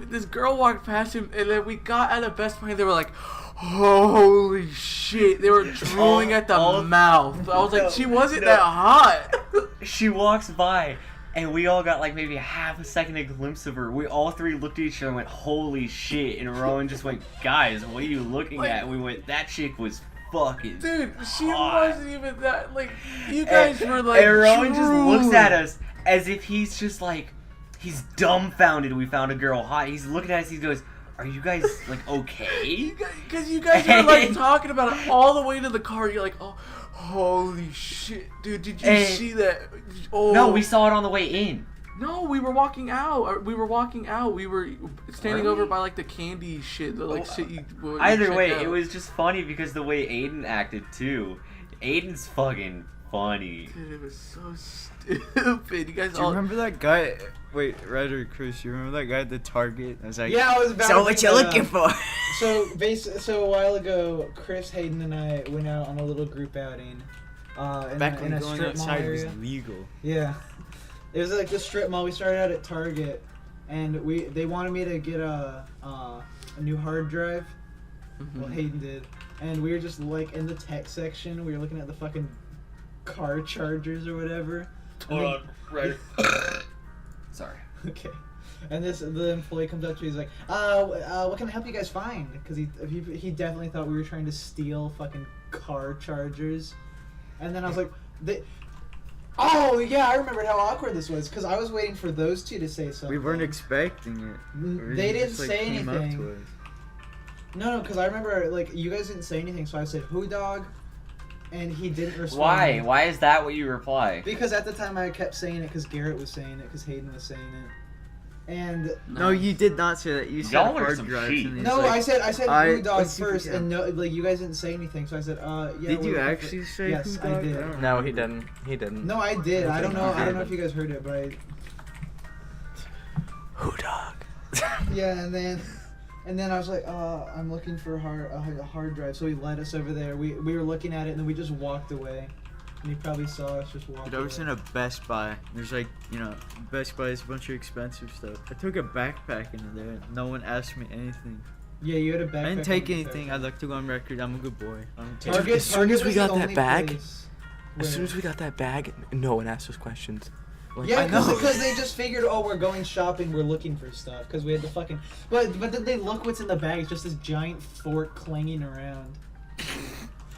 This girl walked past him, and then we got out of Best Buy, and they were like, "Holy shit!" They were drooling at the mouth. I was like, she wasn't that hot. She walks by, and we all got like maybe a half a second a glimpse of her. We all 3 looked at each other and went, "Holy shit!" And Rowan just went, "Guys, what are you looking Like- at?" And we went, "That chick was fucking." Dude, she hot." wasn't even that. Like, you guys were like. And Rowan just looks drooling. at us as if he's just like, he's dumbfounded we found a girl hot. He's looking at us, he goes, are you guys like okay? Because you guys are like talking about it all the way to the car. You're like, oh, holy shit, dude! Did you see that? Oh. No, we saw it on the way in. No, we were walking out. We were standing over by like the candy shit. The like shit you. Either way, it was just funny because the way Aiden acted too. Aiden's fucking funny. Dude, it was so stupid. You guys Do you remember that guy? Wait, Ryder, Chris, you remember that guy at the Target? I was like, yeah, I was about. So what you looking for? So a while ago, Chris, Hayden, and I went out on a little group outing. Back when in a going strip mall outside was area. legal. Yeah, it was like the strip mall. We started out at Target, and they wanted me to get a new hard drive. Mm-hmm. Well, Hayden did, and we were just like in the tech section. We were looking at the fucking car chargers or whatever. Hold on, right. Sorry. Okay. And the employee comes up to me, he's like, what can I help you guys find? Because he definitely thought we were trying to steal fucking car chargers. And then I was like, oh yeah, I remembered how awkward this was, because I was waiting for those two to say something. We weren't expecting it. They didn't say anything. No, because I remember, like, you guys didn't say anything, so I said, who dog? And he didn't respond. Why? Why is that what you reply? Because at the time I kept saying it because Garrett was saying it, because Hayden was saying it. And No, you did not say that. You said Y'all are hard some drives. sheep. And he's no, like, I said who dog let's see if we first, can. and no, like you guys didn't say anything, so I said, yeah. Did you we're- actually say Yes, who I dog? did. don't No, remember. he didn't. He didn't. No, I did. I don't know. think I don't know you if you guys heard it, but Who dog? yeah. And then I was like, I'm looking for a hard drive. So he led us over there. We were looking at it, and then we just walked away. And he probably saw us just walk Dude, I was away. in a Best Buy. There's like, Best Buy is a bunch of expensive stuff. I took a backpack into there. No one asked me anything. Yeah, you had a backpack. I didn't take on the anything. backpack. I'd like to go on record. I'm a good boy. Target, As soon as we Target got was the that only bag- place As soon where- as we got that bag, no one asked us questions. Like, Yeah, I know. because they just figured, oh, we're going shopping, we're looking for stuff, because we had the fucking. But then they look what's in the bag. It's just this giant fork clanging around.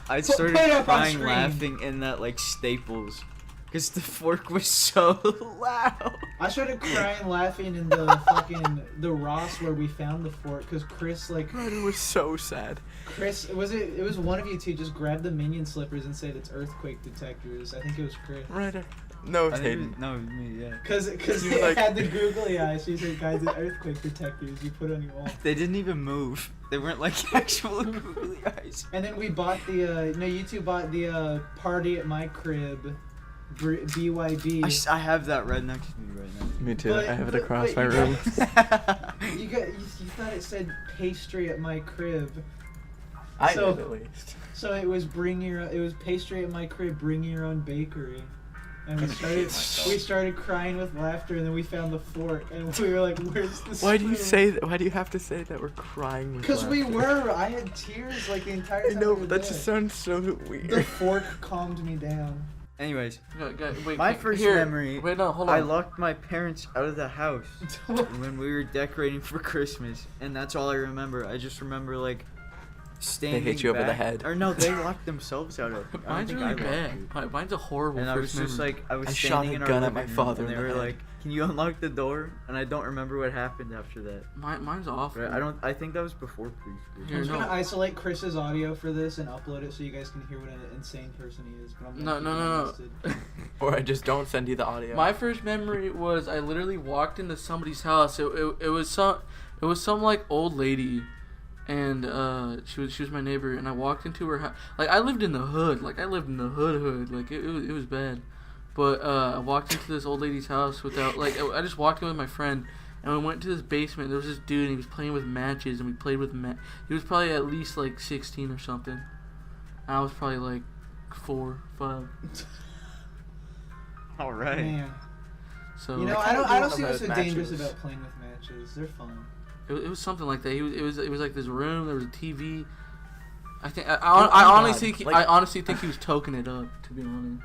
I Put started it up on crying, screen. laughing in that like Staples, because the fork was so loud. I started crying, laughing in the fucking the Ross where we found the fork, because Chris Ryder was so sad. it was one of you two just grabbed the minion slippers and said it's earthquake detectors. I think it was Chris. Ryder. No, it's I think Hayden. no, it was me, yeah. Because You he like- had the googly eyes. She said, guys, it's earthquake detectors you put on your wall. They didn't even move. They weren't like actual googly eyes. And then we bought you two bought the party at my crib, BYB. I have that right next to me right now. Me too. But- I have it but- across but my you room. You thought it said pastry at my crib. I So- did at least. So it was pastry at my crib, bring your own bakery. And we started crying with laughter, and then we found the fork, and we were like, "Where's the spoon?" Why do you say that? Why do you have to say that we're crying? with Because we laughter? were. I had tears like the entire I time. know, we were that there. just sounds so The weird. fork calmed me down. Anyways, Wait, my first here. memory. Wait, no, hold on. I locked my parents out of the house when we were decorating for Christmas, and that's all I remember. I just remember like standing. hit you over the back- head. Or no, they locked themselves out of. I Mine's don't really think I locked bad. Mine's a horrible And I was first just memory. like, I was I shot standing a in our gun at living my room, father and in they the were head. like, "Can you unlock the door?" And I don't remember what happened after that. Mine's awful. Right? I think that was before preschool. Here, I'm just no. gonna isolate Chris's audio for this and upload it so you guys can hear what an insane person he is. But I'm No, gonna no, keep it no, no. listed. Or I just don't send you the audio. My first memory was I literally walked into somebody's house. It was some like old lady, and she was my neighbor, and I walked into her house. Like I lived in the hood. Like it was bad. But I walked into this old lady's house without I just walked in with my friend, and we went to this basement. There was this dude, and he was playing with matches, and we played with He was probably at least like 16 or something. And I was probably like 4, 5. All right. Man, So you know, I I don't kinda see do what's so love dangerous matches. about playing with matches. They're fun. It was something like that. It was like this room. There was a TV. I think I Oh honestly God. Like- I honestly think he was toking it up. To be honest.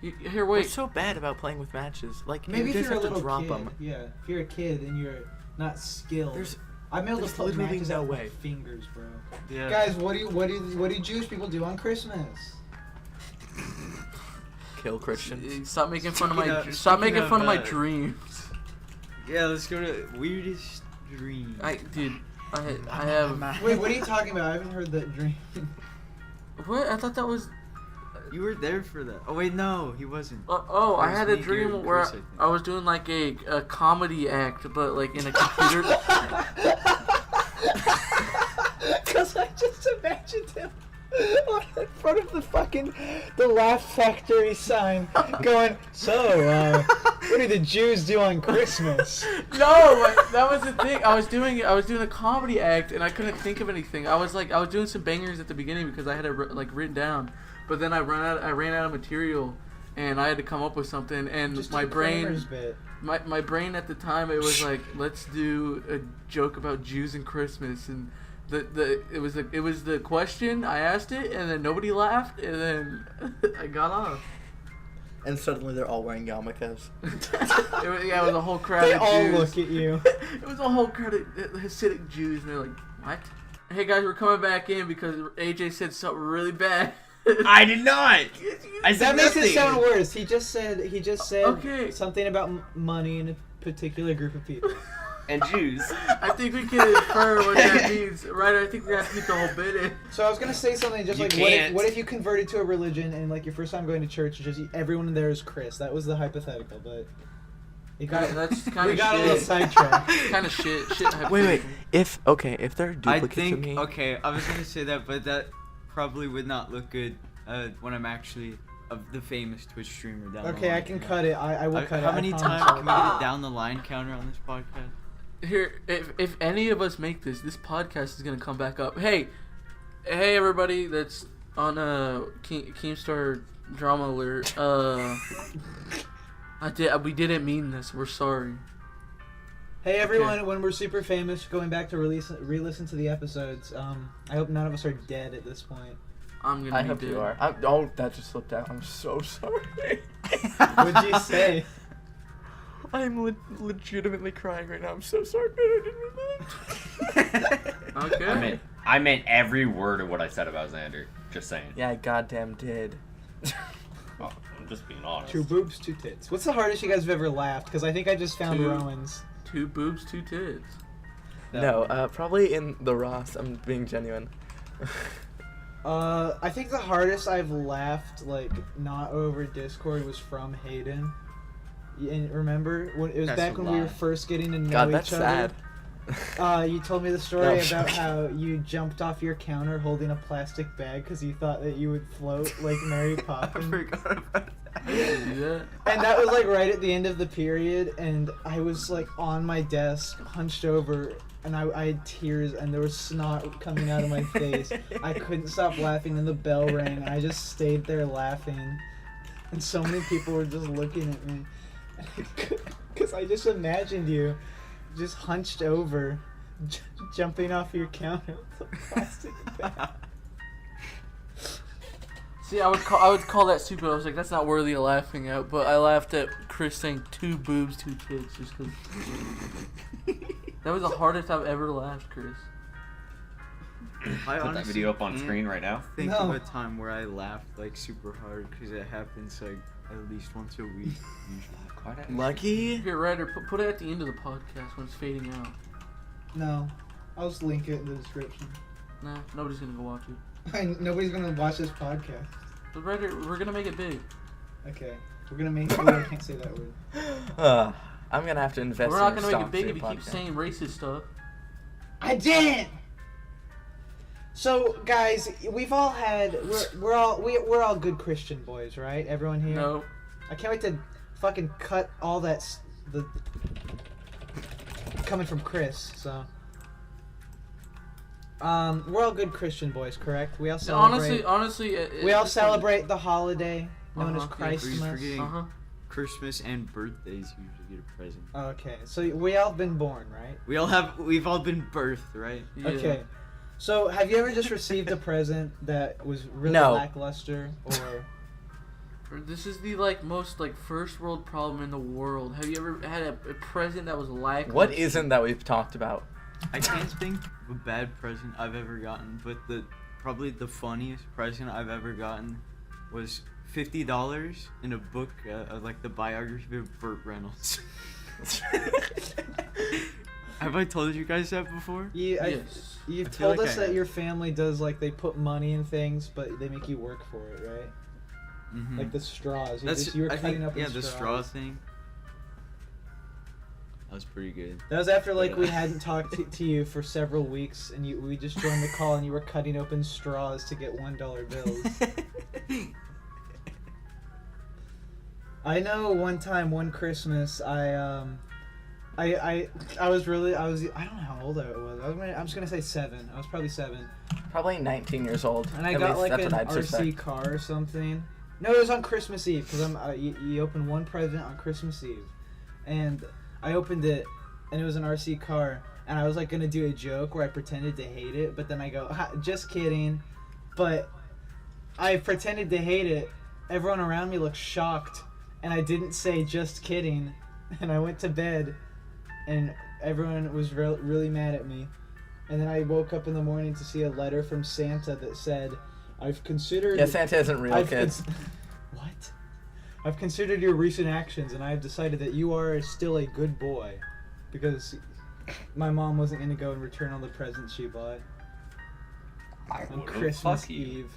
Here, wait. What's so bad about playing with matches? Like Maybe you if just you're a have to little drop kid, them. yeah. If you're a kid and you're not skilled, I'm able to there's put literally matches no out with way. my fingers, bro. Yeah. Guys, what do Jewish people do on Christmas? Kill Christians. Stop making fun of Speaking my of- stop speaking making of, fun of my uh, dreams. Yeah, let's go to weirdest dream. Dude, I have. Wait, what are you talking about? I haven't heard that dream. What? I thought that was. You were there for that. Oh wait, no, he wasn't. I had a me, dream Garrett, where Chris, I think. I was doing like a comedy act, but like in a computer. Because I just imagined him in front of the Laugh Factory sign going, so, what do the Jews do on Christmas? No, that was the thing. I was doing a comedy act and I couldn't think of anything. I was doing some bangers at the beginning because I had it written down, but then I ran out of material and I had to come up with something. And Just my do brain, Kramer's bit. my brain at the time, it was like, let's do a joke about Jews and Christmas, and it was the question. I asked it and then nobody laughed and then I got off. And suddenly they're all wearing yarmulkes. It was a whole crowd They of all Jews. look at you. It was a whole crowd of Hasidic Jews, and they're like, "What?" Hey guys, we're coming back in because AJ said something really bad. I did not. I said That makes nothing. it sound worse. He just said Okay. something about money in a particular group of people. And Jews. I think we can infer what that means, right? I think we have to keep the whole bit in. So I was gonna say something just You like, can't. what if you converted to a religion and like your first time going to church, just everyone there is Chris? That was the hypothetical, but it got That's kind we of got a little shit. sidetracked. Kind of shit. Wait. If there are I duplicates think of me, okay. I was gonna say that, but that probably would not look good when I'm actually the famous Twitch streamer down the line. Okay, I can cut it. I will cut it. How I many promise. times can we get a down the line counter on this podcast? Here, if any of us make this podcast is gonna come back up. Hey everybody that's on Keemstar Drama Alert. We didn't mean this. We're sorry. Hey everyone, when we're super famous, going back to re-listen to the episodes. I hope none of us are dead at this point. I'm gonna I be hope dead. you are. That just slipped out. I'm so sorry. What'd you say? I'm legitimately crying right now. I'm so sorry. I didn't mean that. Okay. I meant every word of what I said about Xander. Just saying. Yeah, I goddamn did. Oh, I'm just being honest. 2 boobs, 2 tits. What's the hardest you guys have ever laughed? Because I think I just found 2. Rowan's. 2 boobs, 2 tits. No, probably in the Ross. I'm being genuine. I think the hardest I've laughed, like, not over Discord, was from Hayden. And remember, when it was That's back a when we were lie. first getting to know God, each that's other. sad. You told me the story No, I'm about joking. how you jumped off your counter holding a plastic bag because you thought that you would float like Mary I Poppins. forgot about I didn't do that. And that was like right at the end of the period, and I was like on my desk, hunched over, and I had tears, and there was snot coming out of my face. I couldn't stop laughing, and the bell rang, and I just stayed there laughing, and so many people were just looking at me, because I just imagined you just hunched over, jumping off your counter with a plastic bag. See, I would call that stupid. I was like, that's not worthy of laughing at. But I laughed at Chris saying 2 boobs, 2 tits, just because. That was the hardest I've ever laughed, Chris. I Put that video up on screen right now. Think No. of a time where I laughed like super hard because it happens like at least once a week usually. Lucky. Here, Ryder, put it at the end of the podcast when it's fading out. No, I'll just link it in the description. Nah, nobody's gonna go watch it. Nobody's gonna watch this podcast. But Ryder, we're gonna make it big. Okay, we're gonna make. Oh, I can't say that word. I'm gonna have to invest. We're not in gonna make it stocks big for if you your keep podcast. saying racist stuff. I didn't. So, guys, we've all had. We're all good Christian boys, right? Everyone here. No. I can't wait to fucking cut all that. The coming from Chris, so. We're all good Christian boys, correct? We all celebrate. Honestly, we all celebrate the holiday known as Uh-huh. Yeah, Christmas. you're forgetting Uh-huh. Christmas and birthdays usually get a present. Okay, so we all been born, right? We've all been birthed, right? Yeah. Okay. So, have you ever just received a present that was really No. lackluster, or This is the most first world problem in the world. Have you ever had a present that was lackluster? What isn't that we've talked about? I can't think of a bad present I've ever gotten, but probably the funniest present I've ever gotten was $50 in a book, like the biography of Burt Reynolds. Have I told you guys that before? Yes. You've I feel told like us I that have. your family does, like, they put money in things, but they make you work for it, right? Mm-hmm. Like the straws. That's You were I cutting think, up in yeah, the straws. straw thing. That was pretty good. That was after, like, But, we hadn't talked to you for several weeks, and we just joined the call, and you were cutting open straws to get $1 bills. I know one time, one Christmas, I was really, I don't know how old I was. I'm just gonna say 7. I was probably 7. Probably 19 years old. And I At got least like that's an what I'd RC suspect. car or something. No, it was on Christmas Eve because you open one present on Christmas Eve, and I opened it, and it was an RC car, and I was like gonna do a joke where I pretended to hate it, but then I go, just kidding, but I pretended to hate it. Everyone around me looked shocked, and I didn't say just kidding, and I went to bed, and everyone was really mad at me. And then I woke up in the morning to see a letter from Santa that said, I've considered... Yeah, Santa isn't real, kids. What? I've considered your recent actions, and I have decided that you are still a good boy. Because my mom wasn't going to go and return all the presents she bought on Christmas Eve.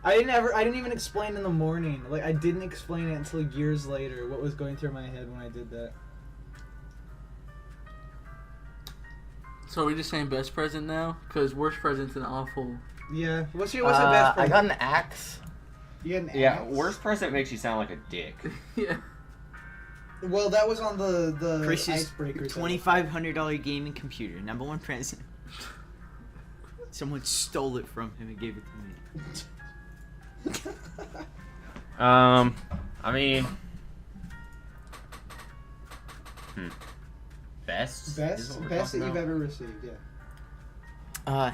I didn't even explain in the morning. Like, I didn't explain it until years later what was going through my head when I did that. So are we just saying best present now? Because worst present's an awful... Yeah. What's your best present? I got an axe. You had an Yeah, axe? worst present makes you sound like a dick. Yeah. Well, that was on the Chris's icebreaker. $2,500 gaming computer, number one present. Someone stole it from him and gave it to me. I mean... Best? is Best what we're that talking you've about? ever received, yeah.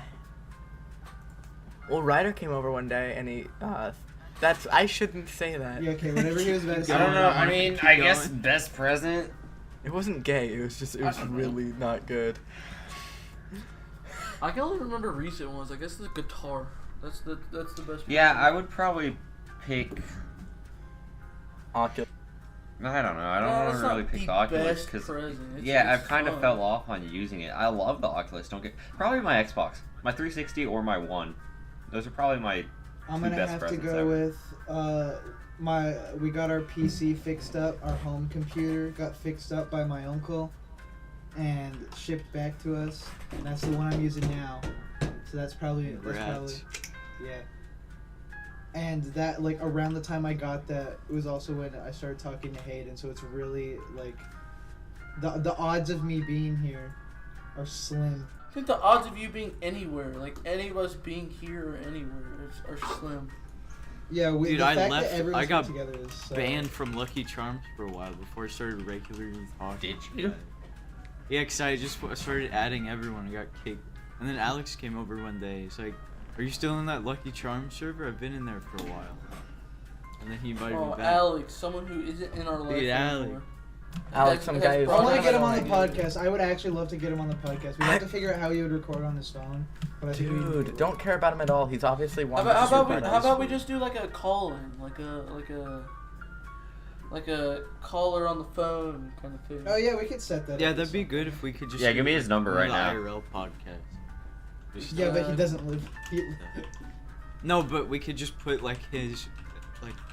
Well, Ryder came over one day and he, I shouldn't say that. Yeah, okay, whatever he was about to say. I don't know, I mean, Keep I guess going. best present... It wasn't gay, it was really not good. I can only remember recent ones. I guess the guitar. That's the best. Yeah, present. I would probably pick... Oculus. I don't know. I don't No, want that's to really not pick the the Oculus best because present. It's I've just kind of fun. fell off on using it. I love the Oculus. Don't get probably my Xbox, my 360 or my One. Those are probably my I'm two gonna best have to presents go ever. with we got our PC fixed up. Our home computer got fixed up by my uncle and shipped back to us. And that's the one I'm using now. So that's probably yeah. And that, like, around the time I got that, it was also when I started talking to Hayden, so it's really, like, the odds of me being here are slim. I think the odds of you being anywhere, like any of us being here or anywhere, are slim. Yeah, Dude, the I fact left- that everyone's I got together is so... Banned from Lucky Charms for a while before I started regularly talking. Did you? Yeah, because I just started adding everyone. I got kicked. And then Alex came over one day. He's like, are you still in that Lucky Charms server? I've been in there for a while. And then he invited me Oh, back. Alex, someone who isn't in our life Dude, anymore. Alex, some guy who's... I want to Brought get him him on the on. podcast. I would actually love to get him on the podcast. We have to figure out how he would record on his phone. But I think Dude, don't care about him at all. He's obviously How one. about we just do like a call in, like a caller on the phone kind of thing. Oh yeah, we could set that. Yeah, up that'd be or good if we could just. Yeah, do, give me like, his number one of right the now. IRL podcast. Just, something. Yeah, but he doesn't live. No, but we could just put like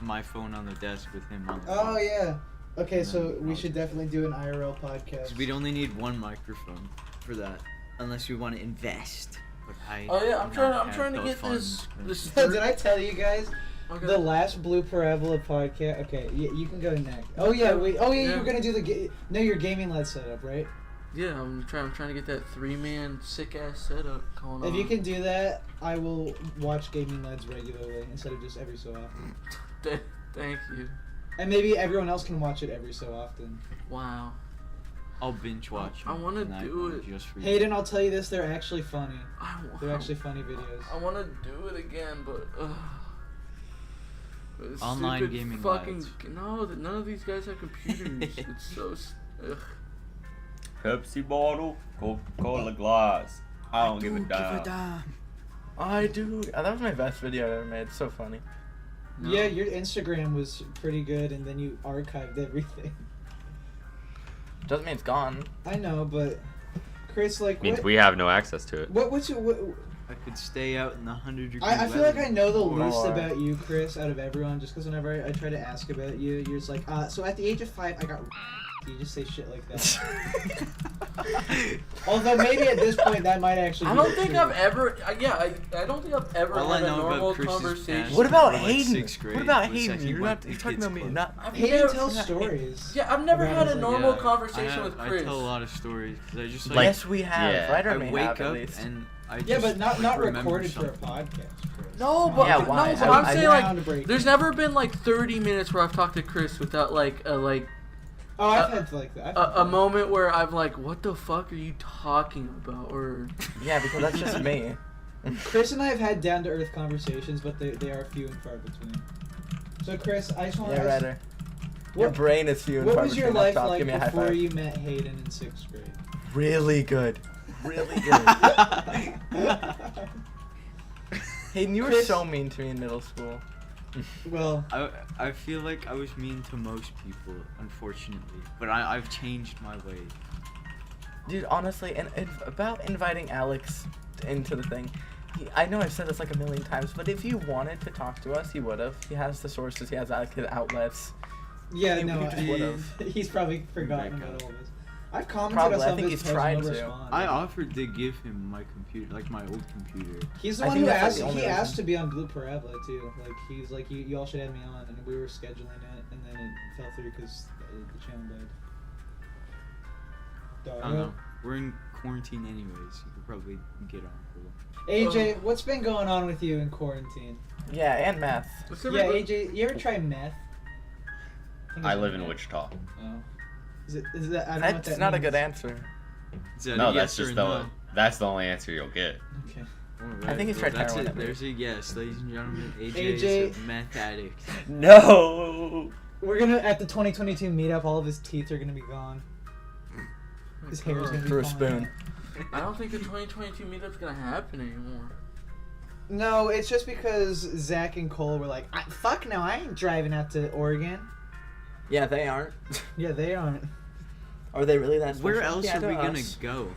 my phone on the desk with him on the Oh phone. yeah. Okay, And so then we I'll- should definitely do an IRL podcast. 'Cause we'd only need one microphone for that, unless we want to invest. But Oh yeah, I'm do trying. not I'm have trying to those get funds. this. Did I tell you guys Okay. the last Blue Parabola podcast? Okay, you can go next. Oh yeah, wait. Oh yeah, Yeah. you were gonna do your gaming LED setup, right? Yeah, I'm trying to get that 3-man sick ass setup going on. If you can do that, I will watch gaming LEDs regularly instead of just every so often. Thank you. And maybe everyone else can watch it every so often. Wow. I'll binge watch. I them wanna tonight do it. Just for you. Hayden, I'll tell you this, they're actually funny. I They're actually funny videos. I want to do it again, but this Online stupid gaming fucking lives. no. None of these guys have computers. It's so. Ugh. Pepsi bottle, Coca-Cola glass. I don't give a damn. I do. Oh, that was my best video I ever made. It's so funny. No. Yeah, your Instagram was pretty good, and then you archived everything. Doesn't mean it's gone. I know, but Chris, like, Means what? we have no access to it. What's your? What, I could stay out in the 100-degree I feel like I know the More. least about you, Chris, out of everyone. Just because whenever I try to ask about you, you're just like, so at the age of 5, I got. You just say shit like that. Although maybe at this point that might actually. I be don't think true. I've ever. I don't think I've ever All I had a know about normal Chris's conversation. past What about for, like, Hayden? 6th grade What about was Hayden? that he You're went not to talking kids' about me. club. Not. I've Hayden never- tells stories. Yeah, I've never about had his a life. normal Yeah, conversation with Chris. I tell a lot of stories because I just Like- Yes, we have. yeah. Right or I may wake have, at up least. and I Yeah, just but not remember recorded for a something. podcast, Chris. No, but Yeah, no, why? but I'm I- saying Ground like, breaking. there's never been like 30 minutes where I've talked to Chris without like Oh, I've had like that. a moment where I'm like, what the fuck are you talking about? Or Yeah, because that's just me. Chris and I have had down to earth conversations, but they are few and far between. So, Chris, I just want to Yeah, ask, rather. Your what, brain is few and what far was your between. life Stop, like give me a high before five. you met Hayden in 6th grade? Really good. Really good. Hayden, you were Chris- so mean to me in middle school. Well, I feel like I was mean to most people, unfortunately, but I've changed my ways. Dude, honestly, and about inviting Alex into the thing, I know I've said this like a million times, but if you wanted to talk to us, he would have. He has the sources, he has like his outlets. yeah, He- no, he just would've. he's probably forgotten Back about up. all this. I've commented Probably, on I some think of his he's posts, tried no to. response. I offered to give him my computer, like my old computer. He's the I one think who that's, like, asked. the only He asked reason. to be on Blue Parabola too. Like he's like, you all should have me on, and we were scheduling it, and then it fell through because the channel died. I don't know. We're in quarantine anyways. You could probably get on cool. AJ, what's been going on with you in quarantine? Yeah, and math. Yeah, AJ, you ever try meth? think I it's live in meth. Wichita. Oh. Is that? I don't know what That's that not a means. good answer. Is that No, a that's yes just or the no? that's the only answer you'll get. Okay. Alright, think he's tried that's heroin it. at least. There's a yes, ladies and gentlemen. AJ, AJ is a meth addict. No. We're gonna at the 2022 meetup. All of his teeth are gonna be gone. His hair is gonna be Through a falling spoon. out. I don't think the 2022 meetup's gonna happen anymore. No, it's just because Zach and Cole were like, "Fuck no, I ain't driving out to Oregon." Yeah, they aren't. Yeah, they aren't. Are they really that Where special? else Yeah, are we to gonna us. go?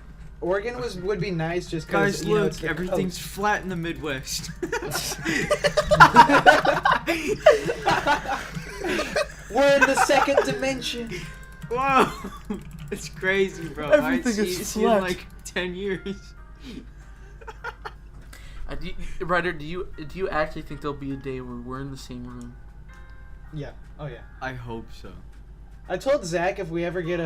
Oregon would be nice just because Guys, you know, look, it's the everything's coast. flat in the Midwest. We're in the second dimension. Whoa, it's crazy, bro. Everything I is see you in flat. like 10 years. Ryder, do you actually think there'll be a day where we're in the same room? Yeah. Oh yeah. I hope so. I told Zach if we get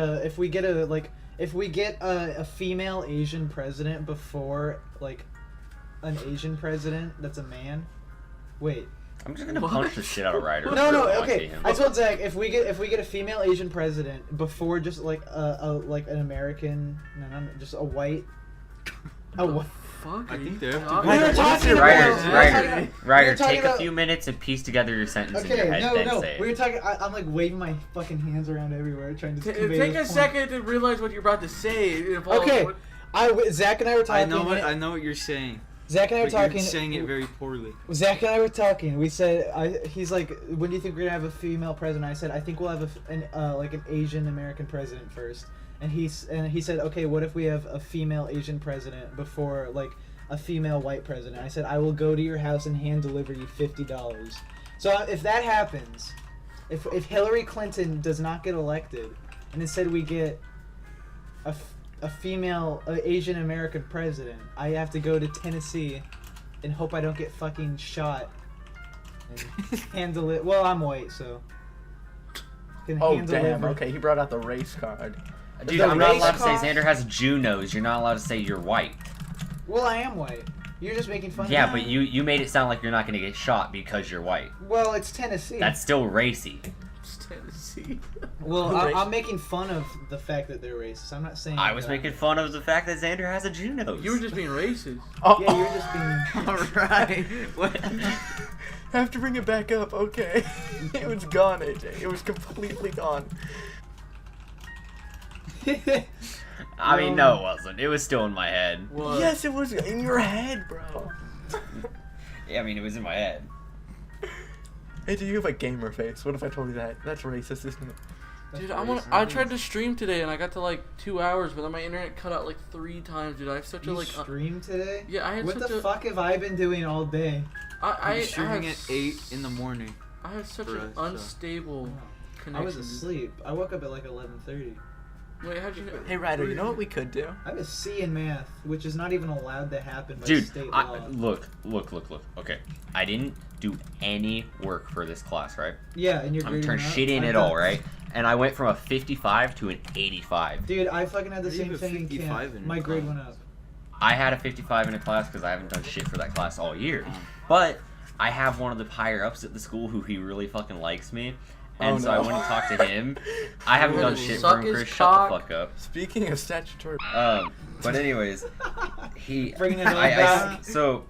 a female Asian president before like an Asian president that's a man. Wait. I'm just gonna What? punch the shit out of Ryder. No, for no, wanting okay. him. I told Zach if we get a female Asian president before just like like an American, just a white. What the fuck? I are think you they have to talking We were about? talking about- Ryder, we were Ryder, Ryder, talking take a about- few minutes and piece together your sentence in Okay, your head, no, then no. say it. We were talking. I'm like waving my fucking hands around everywhere, trying to convey Take this a point. second to realize what you're about to say. It involves Okay, what- Zach and I were talking. I know what you're saying. Zach and I were But you're talking. saying it very poorly. Zach and I were talking. We said, he's like, when do you think we're gonna have a female president? I said, I think we'll have an Asian American president first. And he said, okay, what if we have a female Asian president before like a female white president? I said, I will go to your house and hand deliver you $50. So if that happens, if Hillary Clinton does not get elected, and instead we get a female Asian American president, I have to go to Tennessee and hope I don't get fucking shot and handle it. Well, I'm white, so can Oh hand damn! deliver. Okay, he brought out the race card. Dude, The I'm not race allowed to say car- Xander has a Jew nose. You're not allowed to say you're white. Well, I am white. You're just making fun Yeah, of me. but you made it sound like you're not gonna get shot because you're white. Well, it's Tennessee. That's still racy. It's Tennessee. well, Race- I'm making fun of the fact that they're racist. I'm not saying. I was that. making fun of the fact that Xander has a Jew nose. You were just being racist. Oh, Yeah, you're just being. Alright. What? have to bring it back up. Okay, it was gone, AJ. It was completely gone. I mean, no, it wasn't. It was still in my head. What? Yes, it was in your head, bro. Yeah, I mean, it was in my head. AJ, you have a gamer face. What if I told you that? That's racist, isn't it? Dude, I tried to stream today and I got to like 2 hours, but then my internet cut out like 3 times, dude. I have such a like. Stream today? Yeah, I had What such the a. fuck have I been doing all day? I'm streaming at 8 in the morning. I have such for an us, so. unstable connection. I was asleep. I woke up at like 11:30. Wait, how'd you know? Hey, Ryder, you know what we could do? I have a C in math, which is not even allowed to happen by Dude, state law. look. Okay, I didn't do any work for this class, right? Yeah, and you're I'm grading turned up. shit in I at thought- all, right? And I went from a 55 to an 85. Dude, I fucking had the How do you same have a thing in 55 camp. in My your grade class? went up. I had a 55 in a class because I haven't done shit for that class all year. But I have one of the higher ups at the school who he really fucking likes me. And Oh, so I no. went to talk to him. I haven't You're done gonna shit suck for him, his Chris. cock. Shut the fuck up. Speaking of statutory. But anyways, Bringing it all back. So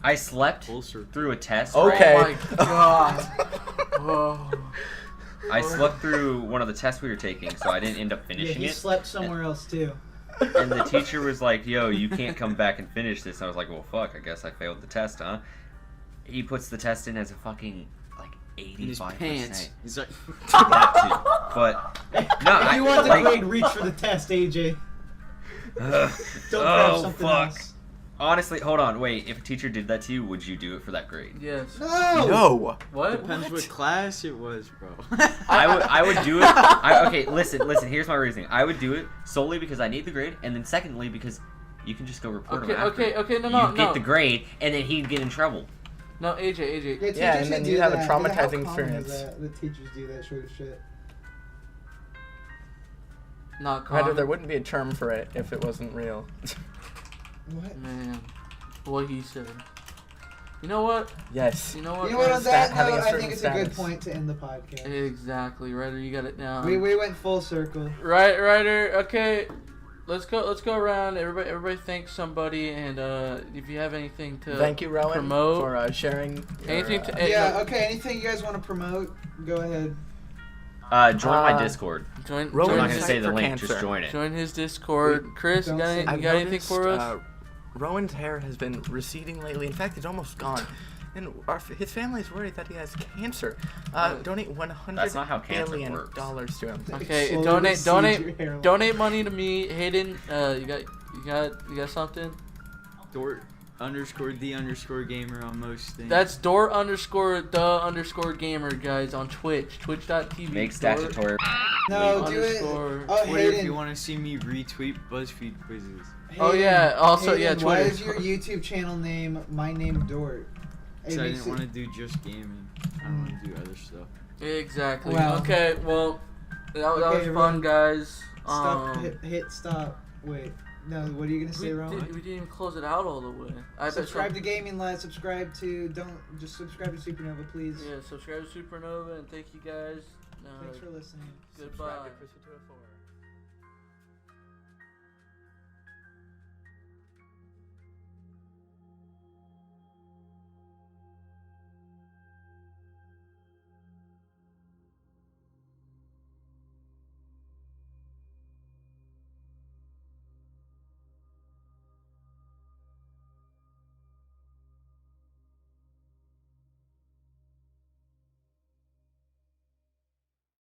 I slept Full circle. through a test. Okay. Oh my god. Oh. I slept through one of the tests we were taking, so I didn't end up Yeah, finishing he it. slept somewhere else too. And the teacher was like, "Yo, you can't come back and finish this." And I was like, "Well, fuck. I guess I failed the test, huh?" He puts the test in as a fucking like In his 85%. pants. He's like, That too. But no, If I you want the like, grade, reach for the test, AJ. Don't grab oh something fuck. else. Honestly, hold on, wait. If a teacher did that to you, would you do it for that grade? Yes. No! No. What? depends what class it was, bro. I would do it. Okay, listen. Here's my reasoning. I would do it solely because I need the grade, and then secondly because you can just go report him after. Okay. No, You get the grade, and then he'd get in trouble. No, AJ. teachers Yeah, and then do you have a that. How traumatizing common is experience. that? The teachers do that sort of shit. Not Ryder, common. there wouldn't be a term for it if it wasn't real. What? Man, what he said. You know what? Yes. You know what? You know what? On that having a note, I certain think it's a good status. point to end the podcast. Exactly, Ryder. You got it down. We went full circle. Right, Ryder. Okay, let's go around. Everybody thank somebody, and if you have anything to Thank you, Rowan, promote, for sharing. Your, anything to Yeah. Okay. Anything you guys want to promote? Go ahead. Join my Discord. join. Rowan I'm not Join gonna his, say the for link. cancer. Just join it. join his Discord. Chris, you Don't got, say any, that. you got anything for us? Rowan's hair has been receding lately. In fact, it's almost gone. And his family is worried that he has cancer. Donate $100 That's not how cancer billion works. to him. Okay, Slowly recede your hairline. donate money to me, Hayden. You got something? Dort_the_gamer on most things. That's Dort_the_gamer, guys, on Twitch. Twitch.tv. Make statutory. No, do it. Underscore- Oh, Twitter if you Hayden. want to see me retweet BuzzFeed quizzes. Oh, yeah, also, Hayden, yeah, Why Twitter. is your YouTube channel name My Name Dort? It So I makes didn't want to do just gaming. I want to do other stuff. Exactly. Wow. Okay, well, that was Okay, fun, everyone. guys. Stop. Hit stop. Wait. No. What are you gonna say, Ron? we didn't even close it out all the way. Subscribe to Gaming Lad. Subscribe to subscribe to Supernova, please. Yeah, subscribe to Supernova, and thank you guys. Thanks for listening. Goodbye. Subscribe to Chris 204.